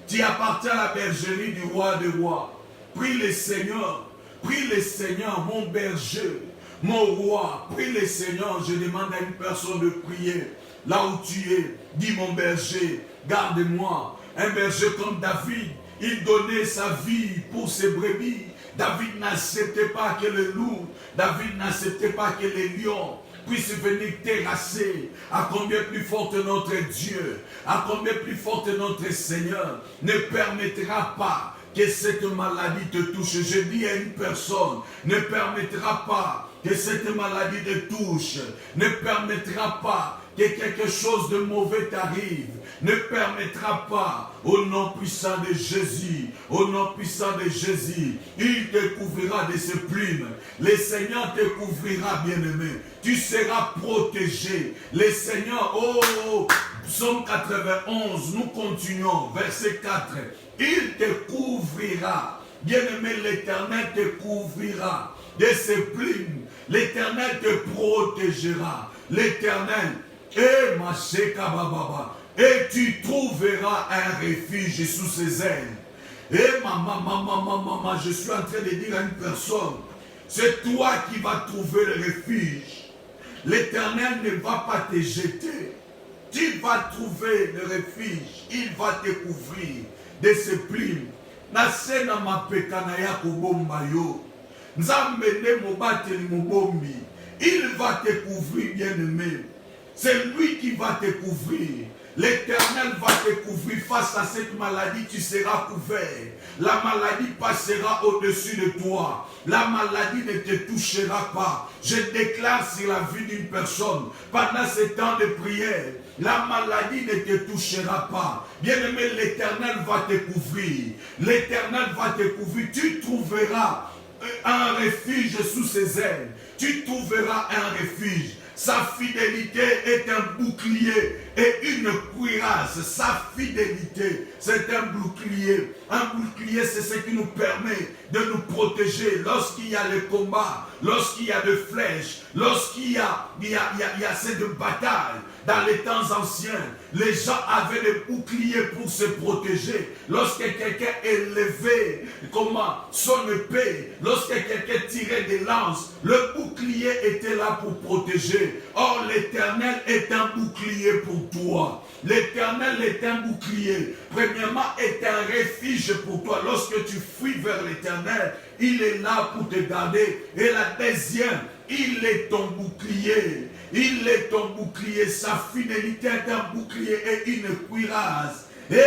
Tu appartiens à la bergerie du roi des rois. Prie le Seigneur. Prie le Seigneur, mon berger, mon roi. Prie le Seigneur. Je demande à une personne de prier. Là où tu es, dis mon berger, garde-moi. Un berger comme David, il donnait sa vie pour ses brebis. David n'acceptait pas que le loup, David n'acceptait pas que les lions puissent venir terrasser. À combien plus forte notre Dieu, à combien plus forte notre Seigneur ne permettra pas que cette maladie te touche. Je dis à une personne, ne permettra pas que cette maladie te touche, ne permettra pas que quelque chose de mauvais t'arrive, ne permettra pas, au nom puissant de Jésus, au nom puissant de Jésus, il te couvrira de ses plumes, le Seigneur te couvrira, bien-aimé, tu seras protégé, le Seigneur, oh, Psaume 91, nous continuons, verset 4, il te couvrira, bien-aimé, l'Éternel te couvrira de ses plumes, l'Éternel te protégera, l'Éternel, et tu trouveras un refuge sous ses ailes. Et maman, je suis en train de dire à une personne, c'est toi qui vas trouver le refuge. L'Éternel ne va pas te jeter. Tu vas trouver le refuge. Il va te couvrir de ses plumes. Nasena mapekana ya kubomba yo. Nzambene mobateli mobombi. Il va te couvrir, bien-aimé. C'est lui qui va te couvrir. L'Éternel va te couvrir face à cette maladie, tu seras couvert. La maladie passera au-dessus de toi. La maladie ne te touchera pas. Je déclare sur la vie d'une personne, pendant ce temps de prière, la maladie ne te touchera pas. Bien-aimé, l'Éternel va te couvrir. L'Éternel va te couvrir. Tu trouveras un refuge sous ses ailes. Tu trouveras un refuge. Sa fidélité est un bouclier et une cuirasse. Sa fidélité, c'est un bouclier. Un bouclier, c'est ce qui nous permet de nous protéger lorsqu'il y a le combat, lorsqu'il y a des flèches, lorsqu'il y a cette bataille. Dans les temps anciens, les gens avaient des boucliers pour se protéger. Lorsque quelqu'un élevait son épée, lorsque quelqu'un tirait des lances, le bouclier était là pour protéger. Or, l'Éternel est un bouclier pour toi. L'Éternel est un bouclier. Premièrement, est un refuge pour toi. Lorsque tu fuis vers l'Éternel, il est là pour te garder. Et la deuxième, il est ton bouclier. Il est ton bouclier. Sa fidélité est un bouclier et une cuirasse. Et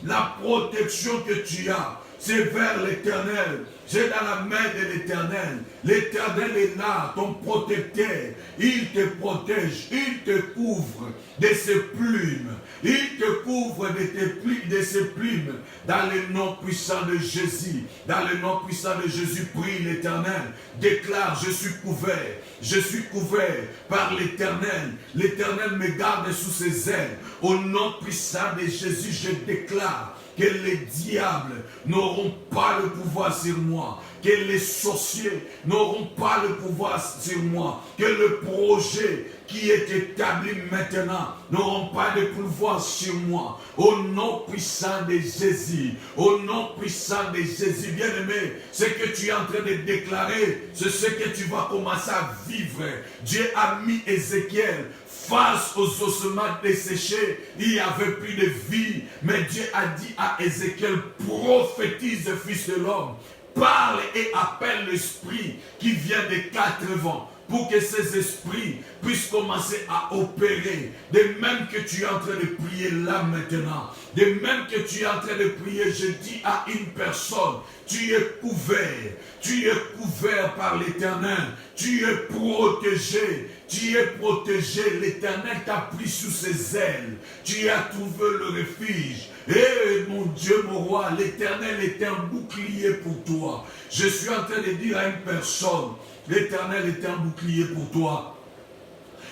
la protection que tu as, c'est vers l'Éternel. C'est dans la main de l'Éternel. L'Éternel est là, ton protecteur. Il te protège, il te couvre de ses plumes. Il te couvre de ses plumes. Dans le nom puissant de Jésus. Dans le nom puissant de Jésus, prie l'Éternel. Déclare, je suis couvert. Je suis couvert par l'Éternel. L'Éternel me garde sous ses ailes. Au nom puissant de Jésus, je déclare que les diables n'auront pas le pouvoir sur moi, que les sorciers n'auront pas le pouvoir sur moi, que le projet qui est établi maintenant n'auront pas de pouvoir sur moi. Au nom puissant de Jésus, au nom puissant de Jésus, bien-aimé, ce que tu es en train de déclarer, c'est ce que tu vas commencer à vivre. Dieu a mis Ézéchiel face aux ossements desséchés, il n'y avait plus de vie. Mais Dieu a dit à Ézéchiel, prophétise, fils de l'homme, parle et appelle l'esprit qui vient des 4 vents, pour que ces esprits puissent commencer à opérer. De même que tu es en train de prier là maintenant, de même que tu es en train de prier, je dis à une personne, tu es couvert par l'Éternel, tu es protégé. Tu es protégé, l'Éternel t'a pris sous ses ailes. Tu as trouvé le refuge. Et mon Dieu, mon roi, l'Éternel est un bouclier pour toi. Je suis en train de dire à une personne, l'Éternel est un bouclier pour toi.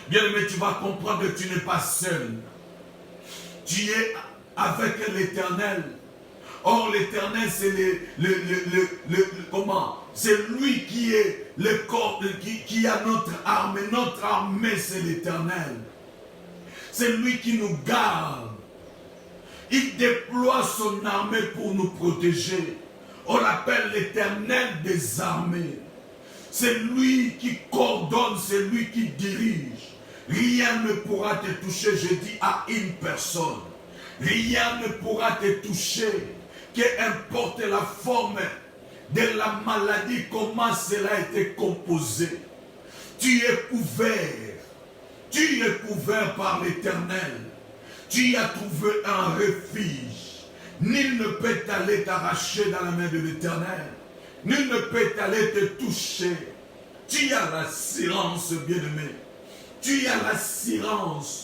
Bien-aimé, tu vas comprendre que tu n'es pas seul. Tu es avec l'Éternel. Or, l'Éternel, c'est c'est lui qui est le corps, qui a notre armée. Notre armée, c'est l'Éternel. C'est lui qui nous garde. Il déploie son armée pour nous protéger. On l'appelle l'Éternel des armées. C'est lui qui coordonne, c'est lui qui dirige. Rien ne pourra te toucher, je dis à une personne. Rien ne pourra te toucher, qu'importe la forme de la maladie, comment cela a été composé. Tu es couvert. Tu es couvert par l'Éternel. Tu as trouvé un refuge. Nul ne peut t'aller t'arracher dans la main de l'Éternel. Nul ne peut aller te toucher. Tu as l'assurance, bien-aimé. Tu as l'assurance.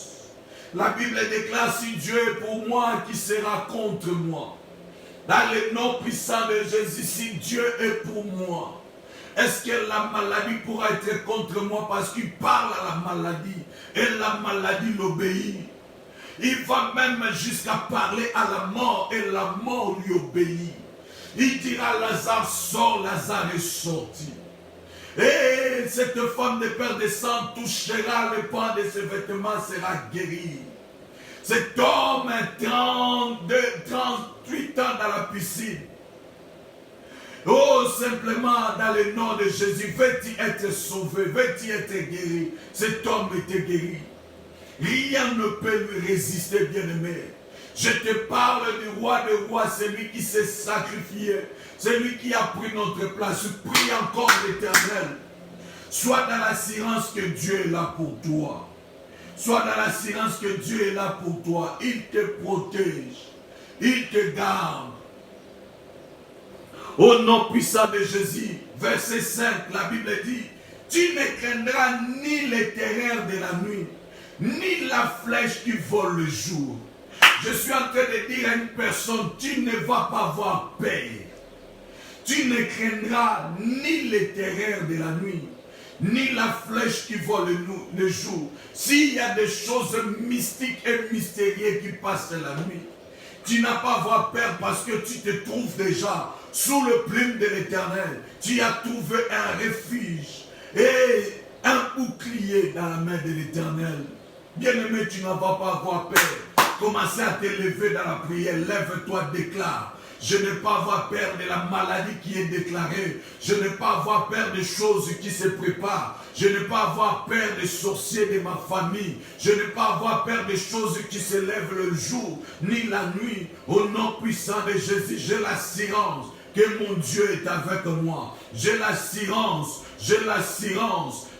La Bible déclare, si Dieu est pour moi, qui sera contre moi? Dans le nom puissant de Jésus, si Dieu est pour moi, est-ce que la maladie pourra être contre moi parce qu'il parle à la maladie et la maladie l'obéit? Il va même jusqu'à parler à la mort et la mort lui obéit. Il dira, Lazare sort, Lazare est sorti. Et cette femme de père de sang touchera le pan de ses vêtements, sera guérie. Cet homme a 38 ans dans la piscine. Oh, simplement dans le nom de Jésus, veux-tu être sauvé, veux-tu être guéri? Cet homme était guéri. Rien ne peut lui résister, bien-aimé. Je te parle du roi des rois, celui qui s'est sacrifié, celui qui a pris notre place. Prie encore l'Éternel. Sois dans l'assurance que Dieu est là pour toi. Sois dans l'assurance que Dieu est là pour toi. Il te protège. Il te garde. Au nom puissant de Jésus, verset 5, la Bible dit, tu ne craindras ni les terreurs de la nuit, ni la flèche qui vole le jour. Je suis en train de dire à une personne, tu ne vas pas avoir peur. Tu ne craindras ni les terreurs de la nuit, ni la flèche qui vole le jour. S'il y a des choses mystiques et mystérieuses qui passent la nuit, tu n'as pas à avoir peur parce que tu te trouves déjà sous le plume de l'Éternel. Tu as trouvé un refuge et un bouclier dans la main de l'Éternel. Bien-aimé, tu n'as pas à avoir peur. Commencez à te lever dans la prière. Lève-toi, déclare. Je n'ai pas à avoir peur de la maladie qui est déclarée. Je n'ai pas à avoir peur des choses qui se préparent. Je n'ai pas à avoir peur des sorciers de ma famille. Je n'ai pas à avoir peur des choses qui se lèvent le jour ni la nuit. Au nom puissant de Jésus, j'ai l'assurance que mon Dieu est avec moi. J'ai l'assurance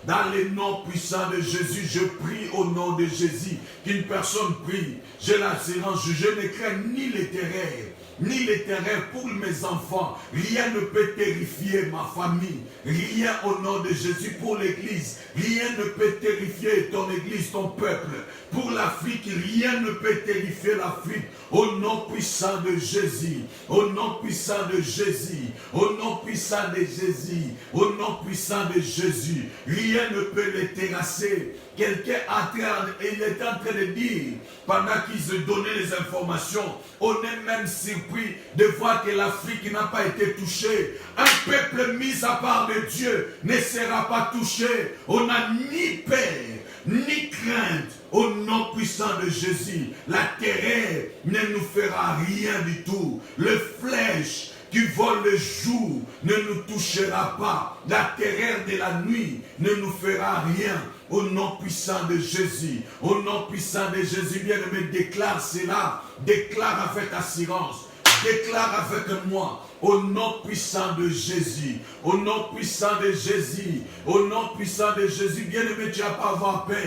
dans le nom puissant de Jésus. Je prie au nom de Jésus qu'une personne prie. J'ai l'assurance, je ne crains ni les terreurs, ni les terreurs pour mes enfants. Rien ne peut terrifier ma famille. Rien au nom de Jésus pour l'église. Rien ne peut terrifier ton église, ton peuple. Pour l'Afrique, rien ne peut terrifier l'Afrique. Au nom puissant de Jésus. Au nom puissant de Jésus. Au nom puissant de Jésus. Au nom puissant de Jésus. Rien ne peut les terrasser. Quelqu'un il est en train de dire, pendant qu'ils se donnaient les informations, on est même surpris de voir que l'Afrique n'a pas été touchée. Un peuple mis à part de Dieu ne sera pas touché. On n'a ni peur, ni crainte. Au nom puissant de Jésus, la terreur ne nous fera rien du tout. Le flèche qui vole le jour ne nous touchera pas. La terreur de la nuit ne nous fera rien. Au nom puissant de Jésus, au nom puissant de Jésus, bien-aimé, déclare cela, déclare avec assurance, déclare avec moi, au nom puissant de Jésus, au nom puissant de Jésus, au nom puissant de Jésus, bien-aimé, tu n'as pas à avoir peur.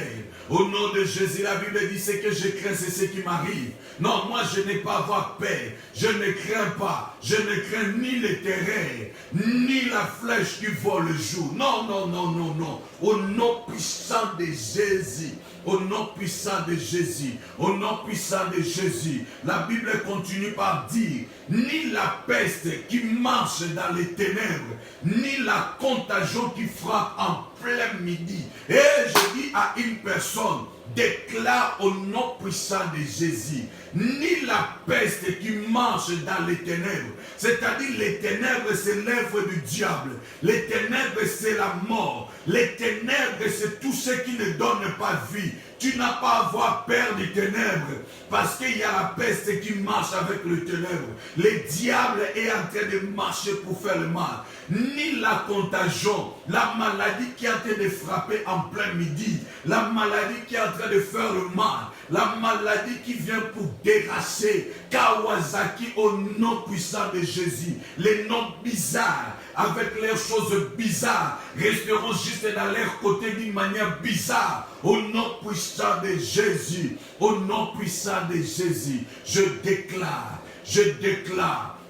Au nom de Jésus, la Bible dit, ce que je crains, c'est ce qui m'arrive. Non, moi je n'ai pas à avoir peur. Je ne crains pas. Je ne crains ni les terreurs, ni la flèche qui vole le jour. Non, non, non, non, non. Au nom puissant de Jésus. Au nom puissant de Jésus. Au nom puissant de Jésus. La Bible continue par dire, ni la peste qui marche dans les ténèbres, ni la contagion qui frappe en plein midi. Et je dis à une personne, déclare au nom puissant de Jésus, ni la peste qui marche dans les ténèbres, c'est-à-dire les ténèbres c'est l'œuvre du diable, les ténèbres c'est la mort, les ténèbres c'est tout ce qui ne donne pas vie. Tu n'as pas à avoir peur des ténèbres parce qu'il y a la peste qui marche avec le ténèbre. Le diable est en train de marcher pour faire le mal. Ni la contagion, la maladie qui est en train de frapper en plein midi, la maladie qui est en train de faire le mal, la maladie qui vient pour déracer Kawasaki au nom puissant de Jésus. Les noms bizarres, avec leurs choses bizarres, resteront juste dans leur côté d'une manière bizarre. Au nom puissant de Jésus, au nom puissant de Jésus, je déclare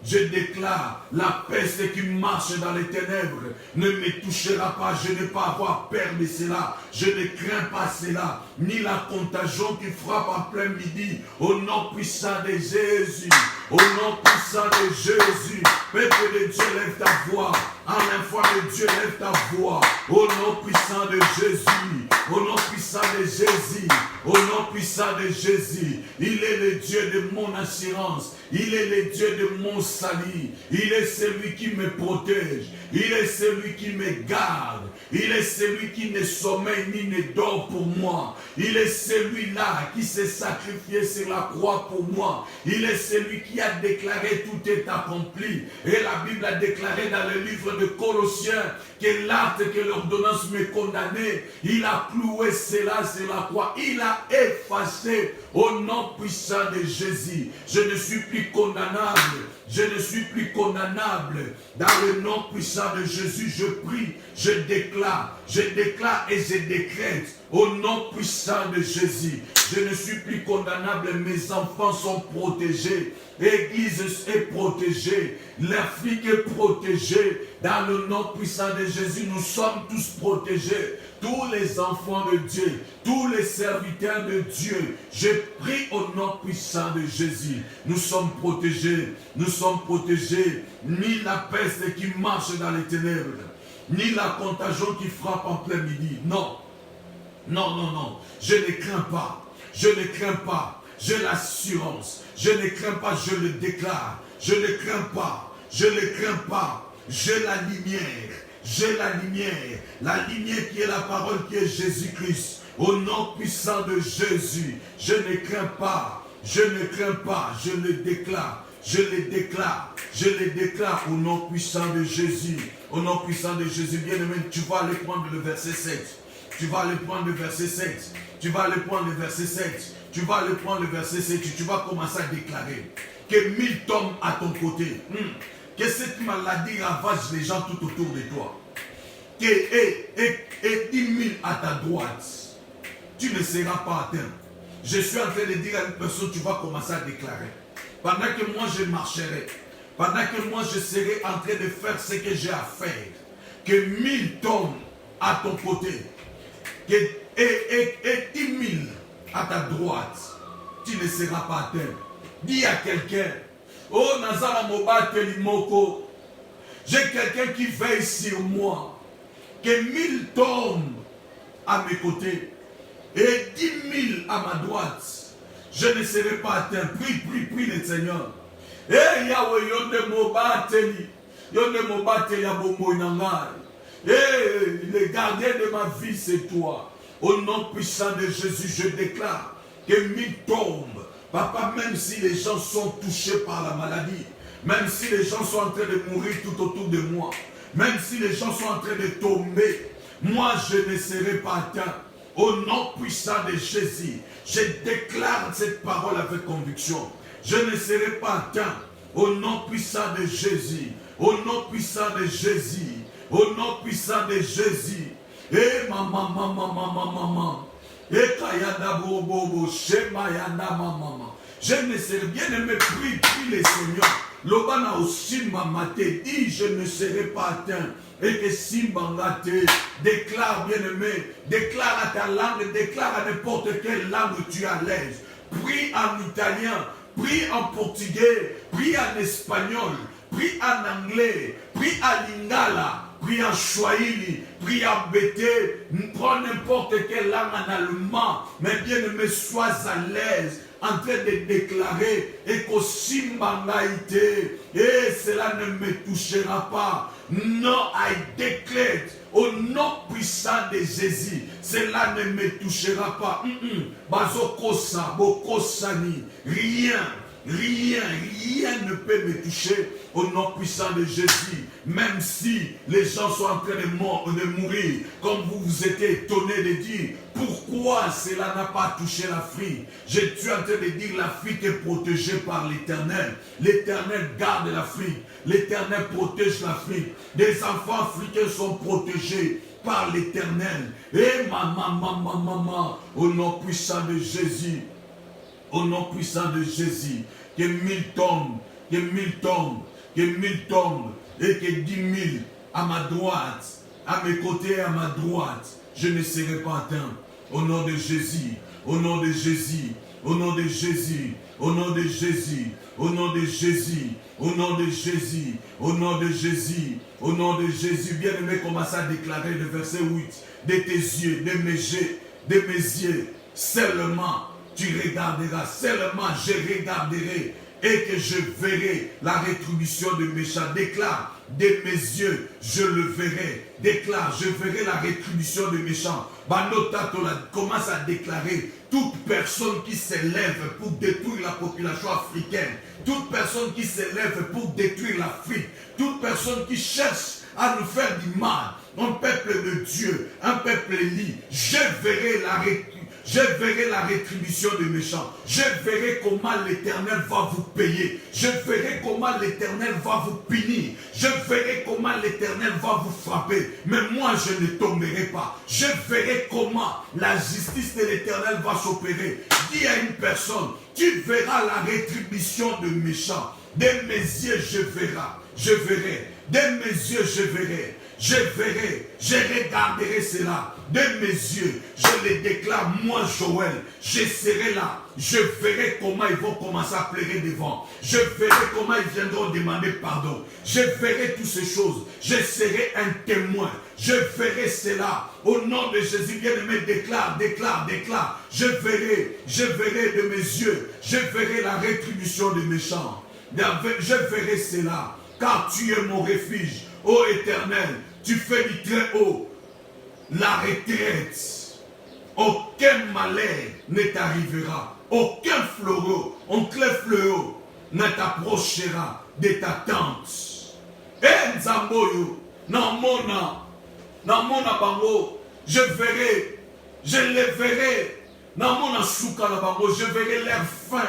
Je déclare la peste qui marche dans les ténèbres ne me touchera pas. Je n'ai pas à avoir peur de cela. Je ne crains pas cela. Ni la contagion qui frappe en plein midi. Au nom puissant de Jésus. Au nom puissant de Jésus. Peuple de Dieu, lève ta voix. Enfant de Dieu, lève ta voix. Au nom puissant de Jésus. Au nom puissant de Jésus. Au nom puissant de Jésus. Il est le Dieu de mon assurance. Il est le Dieu de mon salut. Il est celui qui me protège. Il est celui qui me garde. Il est celui qui ne sommeille ni ne dort pour moi. Il est celui-là qui s'est sacrifié sur la croix pour moi. Il est celui qui a déclaré tout est accompli. Et la Bible a déclaré dans le livre de Colossiens que l'acte que l'ordonnance me condamnait, il a cloué cela sur la croix. Il a effacé au nom puissant de Jésus. Je ne suis plus condamnable. Je ne suis plus condamnable. Dans le nom puissant de Jésus, je prie, je déclare et je décrète au nom puissant de Jésus. Je ne suis plus condamnable. Mes enfants sont protégés. L'église est protégée. L'Afrique est protégée. Dans le nom puissant de Jésus, nous sommes tous protégés. Tous les enfants de Dieu, tous les serviteurs de Dieu, je prie au nom puissant de Jésus. Nous sommes protégés. Nous sommes protégés. Ni la peste qui marche dans les ténèbres, ni la contagion qui frappe en plein midi. Non. Non, non, non. Je ne crains pas. Je ne crains pas. J'ai l'assurance. Je ne crains pas, je le déclare. Je ne crains pas. Je ne crains pas. J'ai la lumière. J'ai la lumière qui est la parole, qui est Jésus-Christ. Au nom puissant de Jésus, je ne crains pas, je ne crains pas, je le déclare, je le déclare, je le déclare au nom puissant de Jésus. Au nom puissant de Jésus, bien-aimé, tu vas aller prendre le verset 7. Tu vas aller prendre le verset 7. Tu vas aller prendre le verset 7. Tu vas aller prendre le verset 7. Tu vas commencer à déclarer que 1000 tombent à ton côté. Que cette maladie ravage les gens tout autour de toi. Et 10 000 à ta droite. Tu ne seras pas atteint. Je suis en train de dire à une personne, tu vas commencer à déclarer. Pendant que moi je marcherai, pendant que moi je serai en train de faire ce que j'ai à faire, que 1000 tombent à ton côté, et 10 000 à ta droite, tu ne seras pas atteint. Dis à quelqu'un, oh Nazara Mobate Limoko, j'ai quelqu'un qui veille sur moi, que 1000 tombent à mes côtés et 10 000 à ma droite, je ne serai pas atteint. Prie le Seigneur. Eh Yahweh, yonde mobateli abombo nangai. Eh, le gardien de ma vie, c'est toi. Au nom puissant de Jésus, je déclare que 1000 tombent. Papa, même si les gens sont touchés par la maladie, même si les gens sont en train de mourir tout autour de moi, même si les gens sont en train de tomber, moi je ne serai pas atteint. Au nom puissant de Jésus, je déclare cette parole avec conviction. Je ne serai pas atteint. Au nom puissant de Jésus. Au nom puissant de Jésus. Au nom puissant de Jésus. Eh maman. Eh kayada bobo, shema yanda maman. Je ne serai bien aimé, prie le Seigneur. Lobana aussi mamate dit je ne serai pas atteint. Et que Simbangate déclare bien aimé, déclare à ta langue, déclare à n'importe quelle langue tu es à l'aise. Prie en italien, prie en portugais, prie en espagnol, prie en anglais, prie en lingala, prie en swahili, prie en bété, prends n'importe quelle langue en allemand, mais bien aimé, sois à l'aise. En train de déclarer et qu'aussi mangaïté et cela ne me touchera pas. Non, I declare au nom puissant de Jésus, cela ne me touchera pas. Bazokosa, bokosani, rien ne peut me toucher au nom puissant de Jésus. Même si les gens sont en train de mourir, comme vous vous êtes étonné de dire, pourquoi cela n'a pas touché l'Afrique? Je suis en train de dire l'Afrique est protégée par l'Éternel. L'Éternel garde l'Afrique. L'Éternel protège l'Afrique. Les enfants africains sont protégés par l'Éternel. Et maman, au nom puissant de Jésus. Au nom puissant de Jésus, que 1000 tombent, que 1000 tombent et que 10 000 à ma droite, à mes côtés et à ma droite, je ne serai pas atteint. Au nom de Jésus, au nom de Jésus, au nom de Jésus, au nom de Jésus, au nom de Jésus, au nom de Jésus, au nom de Jésus, au nom de Jésus. Bien-aimé, commence à déclarer le verset 8. De tes yeux, de mes yeux, seulement tu regarderas, seulement je regarderai et que je verrai la rétribution des méchants. Déclare, de mes yeux, je le verrai. Déclare, je verrai la rétribution des méchants. Commence à déclarer, toute personne qui s'élève pour détruire la population africaine, toute personne qui s'élève pour détruire l'Afrique, toute personne qui cherche à nous faire du mal, un peuple de Dieu, un peuple élu, je verrai la rétribution des méchants. Je verrai comment l'Éternel va vous payer. Je verrai comment l'Éternel va vous punir. Je verrai comment l'Éternel va vous frapper. Mais moi, je ne tomberai pas. Je verrai comment la justice de l'Éternel va s'opérer. Dis à une personne, tu verras la rétribution des méchants. De mes yeux, je verrai. De mes yeux, je verrai. Je verrai, je regarderai cela de mes yeux, je les déclare, moi Joël, je serai là, je verrai comment ils vont commencer à pleurer devant, je verrai comment ils viendront demander pardon, je verrai toutes ces choses, je serai un témoin, je verrai cela, au nom de Jésus, bien-aimé, déclare, je verrai de mes yeux, je verrai la rétribution des méchants, je verrai cela, car tu es mon refuge, ô Éternel, tu fais du très haut la retraite. Aucun malheur ne t'arrivera. Aucun fléau ne t'approchera de ta tente. Et Nzamboyo, dans mon bango, je les verrai. Dans mon souka na bango, je verrai leur fin.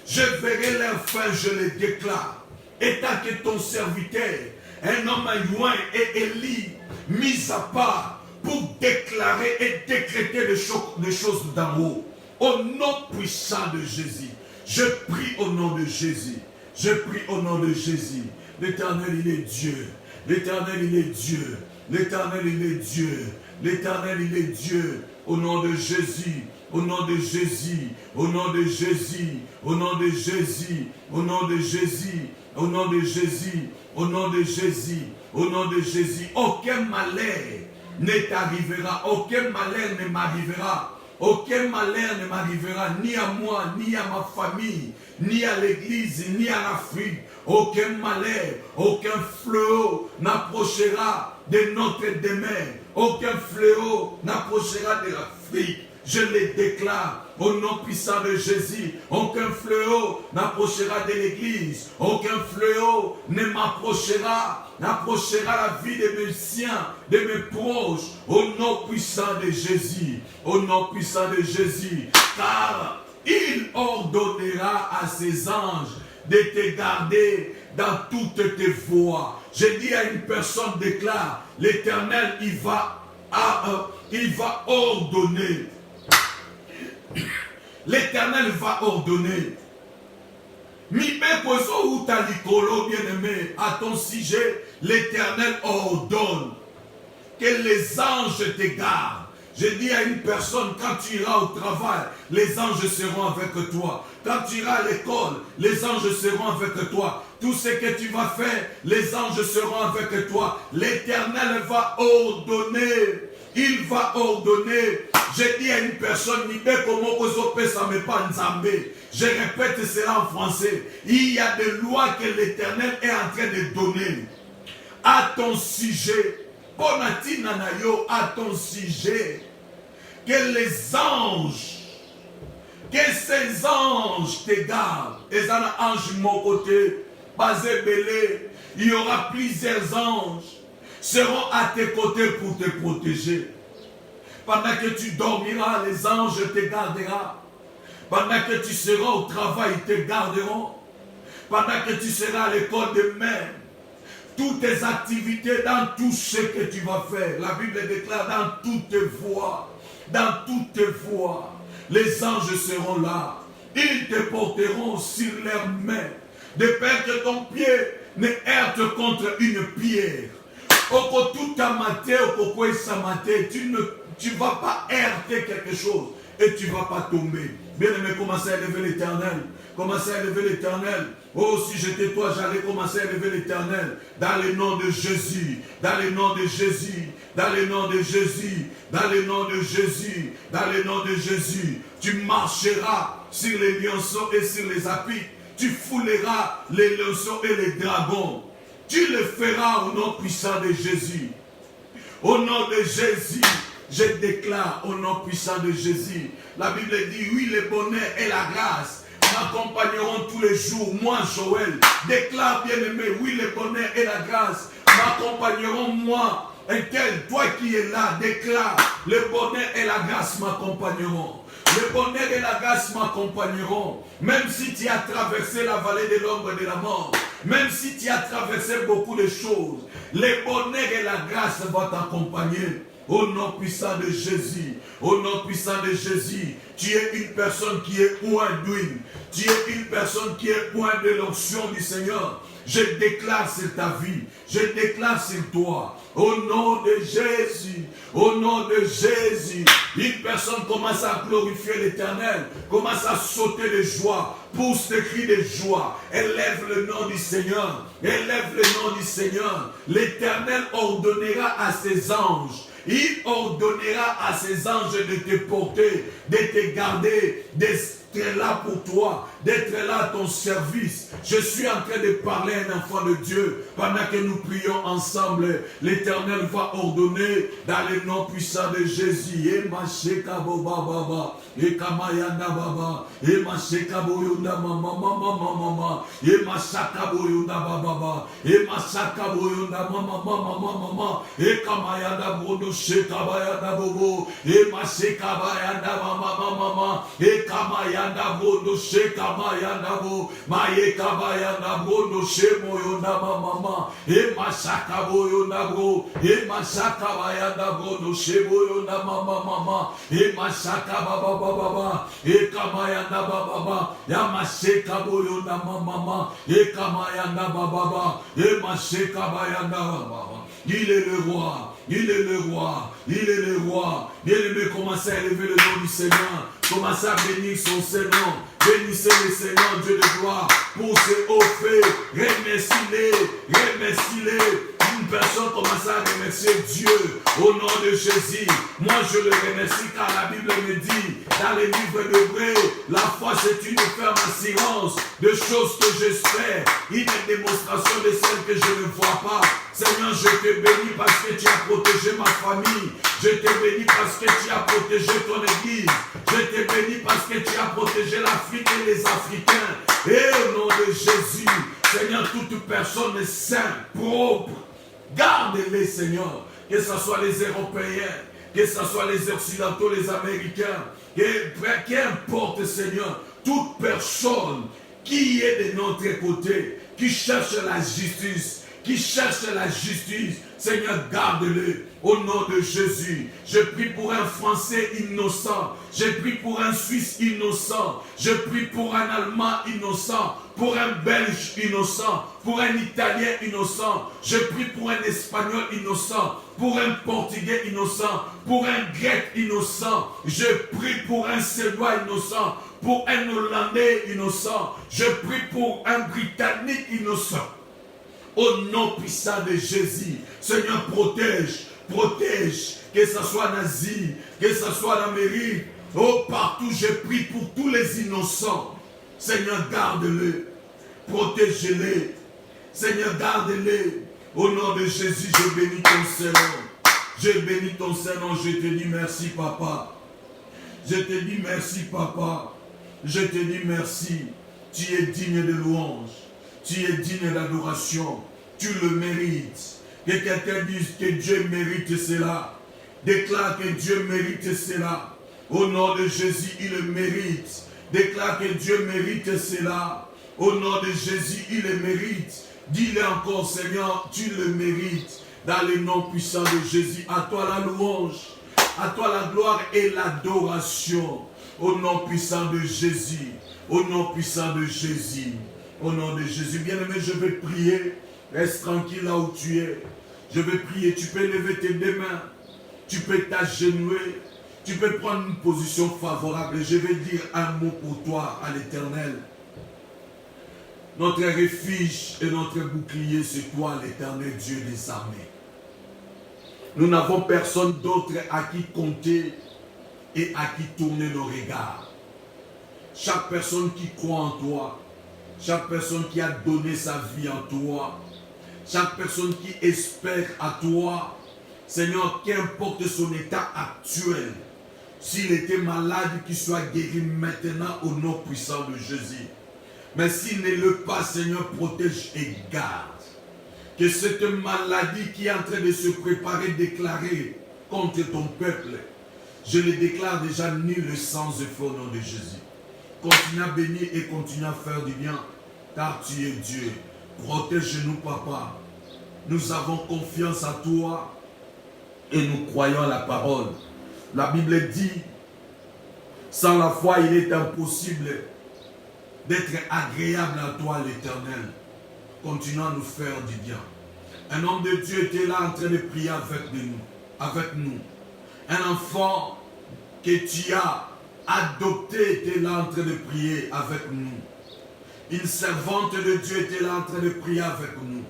Je les déclare. Et tant que ton serviteur, un homme loin et élu, mis à part pour déclarer et décréter des choses d'en haut. Au nom puissant de Jésus, je prie au nom de Jésus. Je prie au nom de Jésus. L'Éternel, il est Dieu. L'Éternel, il est Dieu. L'Éternel, il est Dieu. L'Éternel, il est Dieu. Au nom de Jésus. Au nom de Jésus. Au nom de Jésus. Au nom de Jésus. Au nom de Jésus. Au nom de Jésus. Au nom de Jésus, au nom de Jésus, aucun malheur ne t'arrivera, aucun malheur ne m'arrivera, aucun malheur ne m'arrivera, ni à moi, ni à ma famille, ni à l'église, ni à l'Afrique. Aucun malheur, aucun fléau n'approchera de notre demeure, aucun fléau n'approchera de l'Afrique. Je les déclare au nom puissant de Jésus. Aucun fléau n'approchera de l'église. Aucun fléau ne n'approchera la vie de mes siens, de mes proches. Au nom puissant de Jésus. Au nom puissant de Jésus. Car il ordonnera à ses anges de te garder dans toutes tes voies. Je dis à une personne, déclare, l'Éternel, il va ordonner. L'Éternel va ordonner. Bien-aimé, à ton sujet, l'Éternel ordonne que les anges te gardent. Je dis à une personne, quand tu iras au travail, les anges seront avec toi. Quand tu iras à l'école, les anges seront avec toi. Tout ce que tu vas faire, les anges seront avec toi. L'Éternel va ordonner. Il va ordonner. Je dis à une personne, je répète cela en français. Il y a des lois que l'Éternel est en train de donner à ton sujet. À ton sujet. Que les anges, que ces anges te gardent. Et ça, un ange mon côté, basé belé. Il y aura plusieurs anges seront à tes côtés pour te protéger. Pendant que tu dormiras, les anges te garderont. Pendant que tu seras au travail, ils te garderont. Pendant que tu seras à l'école demain, toutes tes activités, dans tout ce que tu vas faire, la Bible déclare dans toutes tes voies, les anges seront là. Ils te porteront sur leurs mains, de peur que ton pied ne heurte contre une pierre. Tu ne vas pas heurter quelque chose et tu ne vas pas tomber. Bien-aimé, commencez à élever l'Éternel. Commencez à élever l'Éternel. Oh, si j'étais toi, j'allais commencer à élever l'Éternel. Dans le nom de Jésus. Dans le nom de Jésus. Dans le nom de Jésus. Dans le nom de Jésus. Dans le nom de Jésus. Tu marcheras sur les lionceaux et sur les apics. Tu fouleras les lionceaux et les dragons. Tu le feras au nom puissant de Jésus. Au nom de Jésus. Je déclare au nom puissant de Jésus. La Bible dit, oui, le bonheur et la grâce m'accompagneront tous les jours. Moi, Joël, déclare, bien-aimé, oui, le bonheur et la grâce m'accompagneront, moi. Et tel, toi qui es là, déclare, le bonheur et la grâce m'accompagneront. Le bonheur et la grâce m'accompagneront. Même si tu as traversé la vallée de l'ombre de la mort, même si tu as traversé beaucoup de choses, le bonheur et la grâce vont t'accompagner. Au nom puissant de Jésus, au nom puissant de Jésus, tu es une personne qui est oint d'huile. Tu es une personne qui est oint de l'onction du Seigneur. Je déclare sur ta vie, je déclare sur toi, au nom de Jésus, au nom de Jésus, une personne commence à glorifier l'Éternel, commence à sauter de joie, pousse des cris de joie, élève le nom du Seigneur, élève le nom du Seigneur. L'Éternel ordonnera à ses anges, il ordonnera à ses anges de te porter, de te garder, d'être là pour toi, d'être là à ton service. Je suis en train de parler à un enfant de Dieu. Pendant que nous prions ensemble, l'Éternel va ordonner dans le nom puissant de Jésus. Et ma sheka boba baba, et kamayanda baba, et ma sheka boyunda mama mama mama, et ma shaka boyunda baba, et ma shaka boyunda mama mama mama, et kamayanda bodo sheka bayanda bobo, et ma sheka bayanda mama mama, et kamayanda bodo sheka bayanda bo, maye kabayanda bodo shemo yonda mama, et ma shaka boyunda bro, et ma shaka bayanda bodo shemo yonda mama, et ma shaka baba baba, et kamayanda baba, ya ma sheka boyunda mama, et kamayanda baba, et ma sheka bayanda baba. Il est le roi, il est le roi, il est le roi. Bien-aimé, commencez à élever le nom du Seigneur. Commencez à bénir son Seigneur. Bénissez le Seigneur, Dieu de gloire, pour ses hauts faits. Remercie-les, remercie-les. Une personne commence à remercier Dieu au nom de Jésus. Moi, je le remercie car la Bible me dit, dans les livres d'Hébreux, la foi c'est une ferme assurance de choses que j'espère, une démonstration de celles que je ne vois pas. Seigneur, je te bénis parce que tu as protégé ma famille. Je te bénis parce que tu as protégé ton église. Je te bénis parce que tu as protégé l'Afrique et les Africains. Et au nom de Jésus, Seigneur, toute personne sainte, propre, garde-les, Seigneur, que ce soit les Européens, que ce soit les Occidentaux, les Américains, qu'importe, Seigneur, toute personne qui est de notre côté, qui cherche la justice, Seigneur, garde-le au nom de Jésus. Je prie pour un Français innocent, je prie pour un Suisse innocent, je prie pour un Allemand innocent, pour un Belge innocent, pour un Italien innocent, je prie pour un Espagnol innocent, pour un Portugais innocent, pour un Grec innocent, je prie pour un Suédois innocent, pour un Hollandais innocent, je prie pour un Britannique innocent. Au nom puissant de Jésus, Seigneur, protège, protège, que ce soit en Asie, que ce soit en Amérique, oh, partout, je prie pour tous les innocents. Seigneur, garde-les, protège-les. Seigneur, garde-les. Au nom de Jésus, je bénis ton Seigneur. Je bénis ton Seigneur, je te dis merci, Papa. Je te dis merci, Papa. Je te dis merci. Tu es digne de louange. Tu es digne d'adoration. Tu le mérites. Que quelqu'un dise que Dieu mérite cela. Déclare que Dieu mérite cela. Au nom de Jésus, il le mérite. Déclare que Dieu mérite cela. Au nom de Jésus, il le mérite. Dis-le encore, Seigneur, tu le mérites. Dans le nom puissant de Jésus, à toi la louange, à toi la gloire et l'adoration. Au nom puissant de Jésus. Au nom puissant de Jésus. Au nom de Jésus, bien-aimé, je vais prier. Reste tranquille là où tu es. Je vais prier. Tu peux lever tes deux mains. Tu peux t'agenouiller. Tu peux prendre une position favorable. Je vais dire un mot pour toi à l'Éternel. Notre refuge et notre bouclier, c'est toi, l'Éternel Dieu des armées. Nous n'avons personne d'autre à qui compter et à qui tourner nos regards. Chaque personne qui croit en toi, chaque personne qui a donné sa vie en toi, chaque personne qui espère à toi, Seigneur, qu'importe son état actuel, s'il était malade, qu'il soit guéri maintenant au nom puissant de Jésus. Mais s'il ne l'est pas, Seigneur, protège et garde. Que cette maladie qui est en train de se préparer, déclarer contre ton peuple, je le déclare déjà nul sans effort au nom de Jésus. Continue à bénir et continue à faire du bien, car tu es Dieu. Protège-nous, Papa. Nous avons confiance à toi et nous croyons à la parole. La Bible dit, sans la foi, il est impossible d'être agréable à toi, l'Éternel. Continue à nous faire du bien. Un homme de Dieu était là en train de prier avec nous. Un enfant que tu as adopté était là en train de prier avec nous. Une servante de Dieu était là en train de prier avec nous.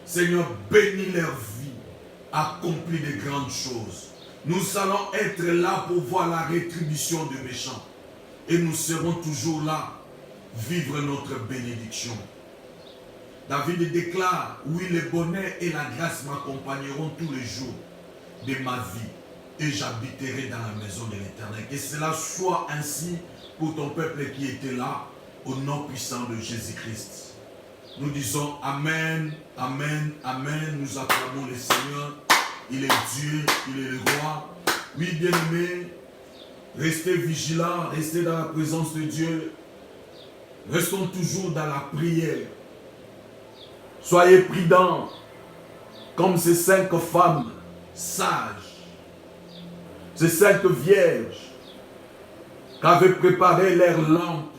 Seigneur, bénis leur vie, accomplis de grandes choses. Nous allons être là pour voir la rétribution des méchants. Et nous serons toujours là, vivre notre bénédiction. David déclare, oui, le bonheur et la grâce m'accompagneront tous les jours de ma vie. Et j'habiterai dans la maison de l'Éternel. Que cela soit ainsi pour ton peuple qui était là, au nom puissant de Jésus-Christ. Nous disons Amen, Amen, Amen. Nous acclamons le Seigneur. Il est Dieu, il est le roi. Oui, bien-aimés, restez vigilants, restez dans la présence de Dieu. Restons toujours dans la prière. Soyez prudents, comme ces 5 femmes sages, ces 5 vierges, qui avaient préparé leurs lampes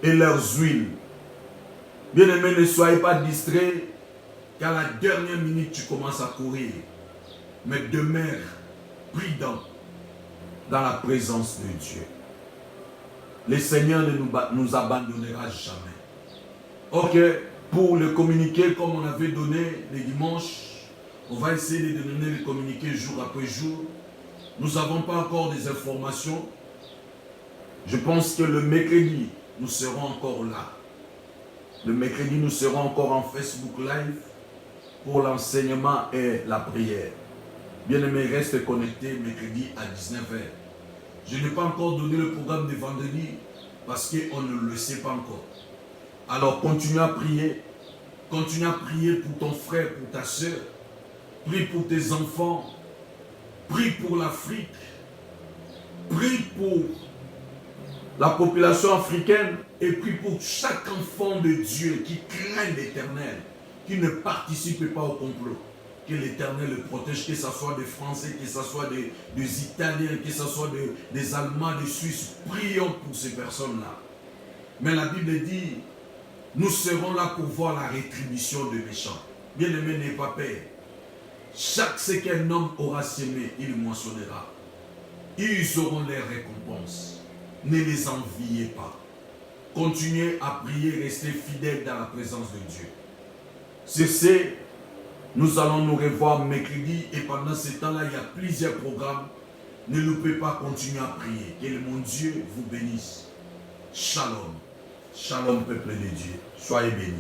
et leurs huiles. Bien-aimés, ne soyez pas distraits, qu'à la dernière minute, tu commences à courir. Mais demeure prudent dans la présence de Dieu. Le Seigneur ne nous abandonnera jamais. Ok, pour le communiquer comme on avait donné les dimanches, on va essayer de donner le communiqué jour après jour. Nous n'avons pas encore des informations. Je pense que le mercredi, nous serons encore là. Le mercredi, nous serons encore en Facebook Live pour l'enseignement et la prière. Bien-aimés, restez connectés mercredi à 19h. Je n'ai pas encore donné le programme de vendredi parce qu'on ne le sait pas encore. Alors, continue à prier. Continue à prier pour ton frère, pour ta soeur. Prie pour tes enfants. Prie pour l'Afrique. Prie pour la population africaine. Et prie pour chaque enfant de Dieu qui craint l'Éternel, qui ne participe pas au complot. Que l'Éternel le protège, que ce soit des Français, que ce soit des Italiens, que ce soit des Allemands, des Suisses. Prions pour ces personnes-là. Mais la Bible dit, nous serons là pour voir la rétribution des méchants. Bien-aimé, n'aie pas peur. Chaque ce qu'un homme aura semé, il moissonnera. Ils auront leurs récompenses. Ne les enviez pas. Continuez à prier, restez fidèles dans la présence de Dieu. C'est nous allons nous revoir mercredi et pendant ce temps-là, il y a plusieurs programmes. Ne loupez pas, continuer à prier. Que mon Dieu vous bénisse. Shalom. Shalom, peuple de Dieu. Soyez bénis.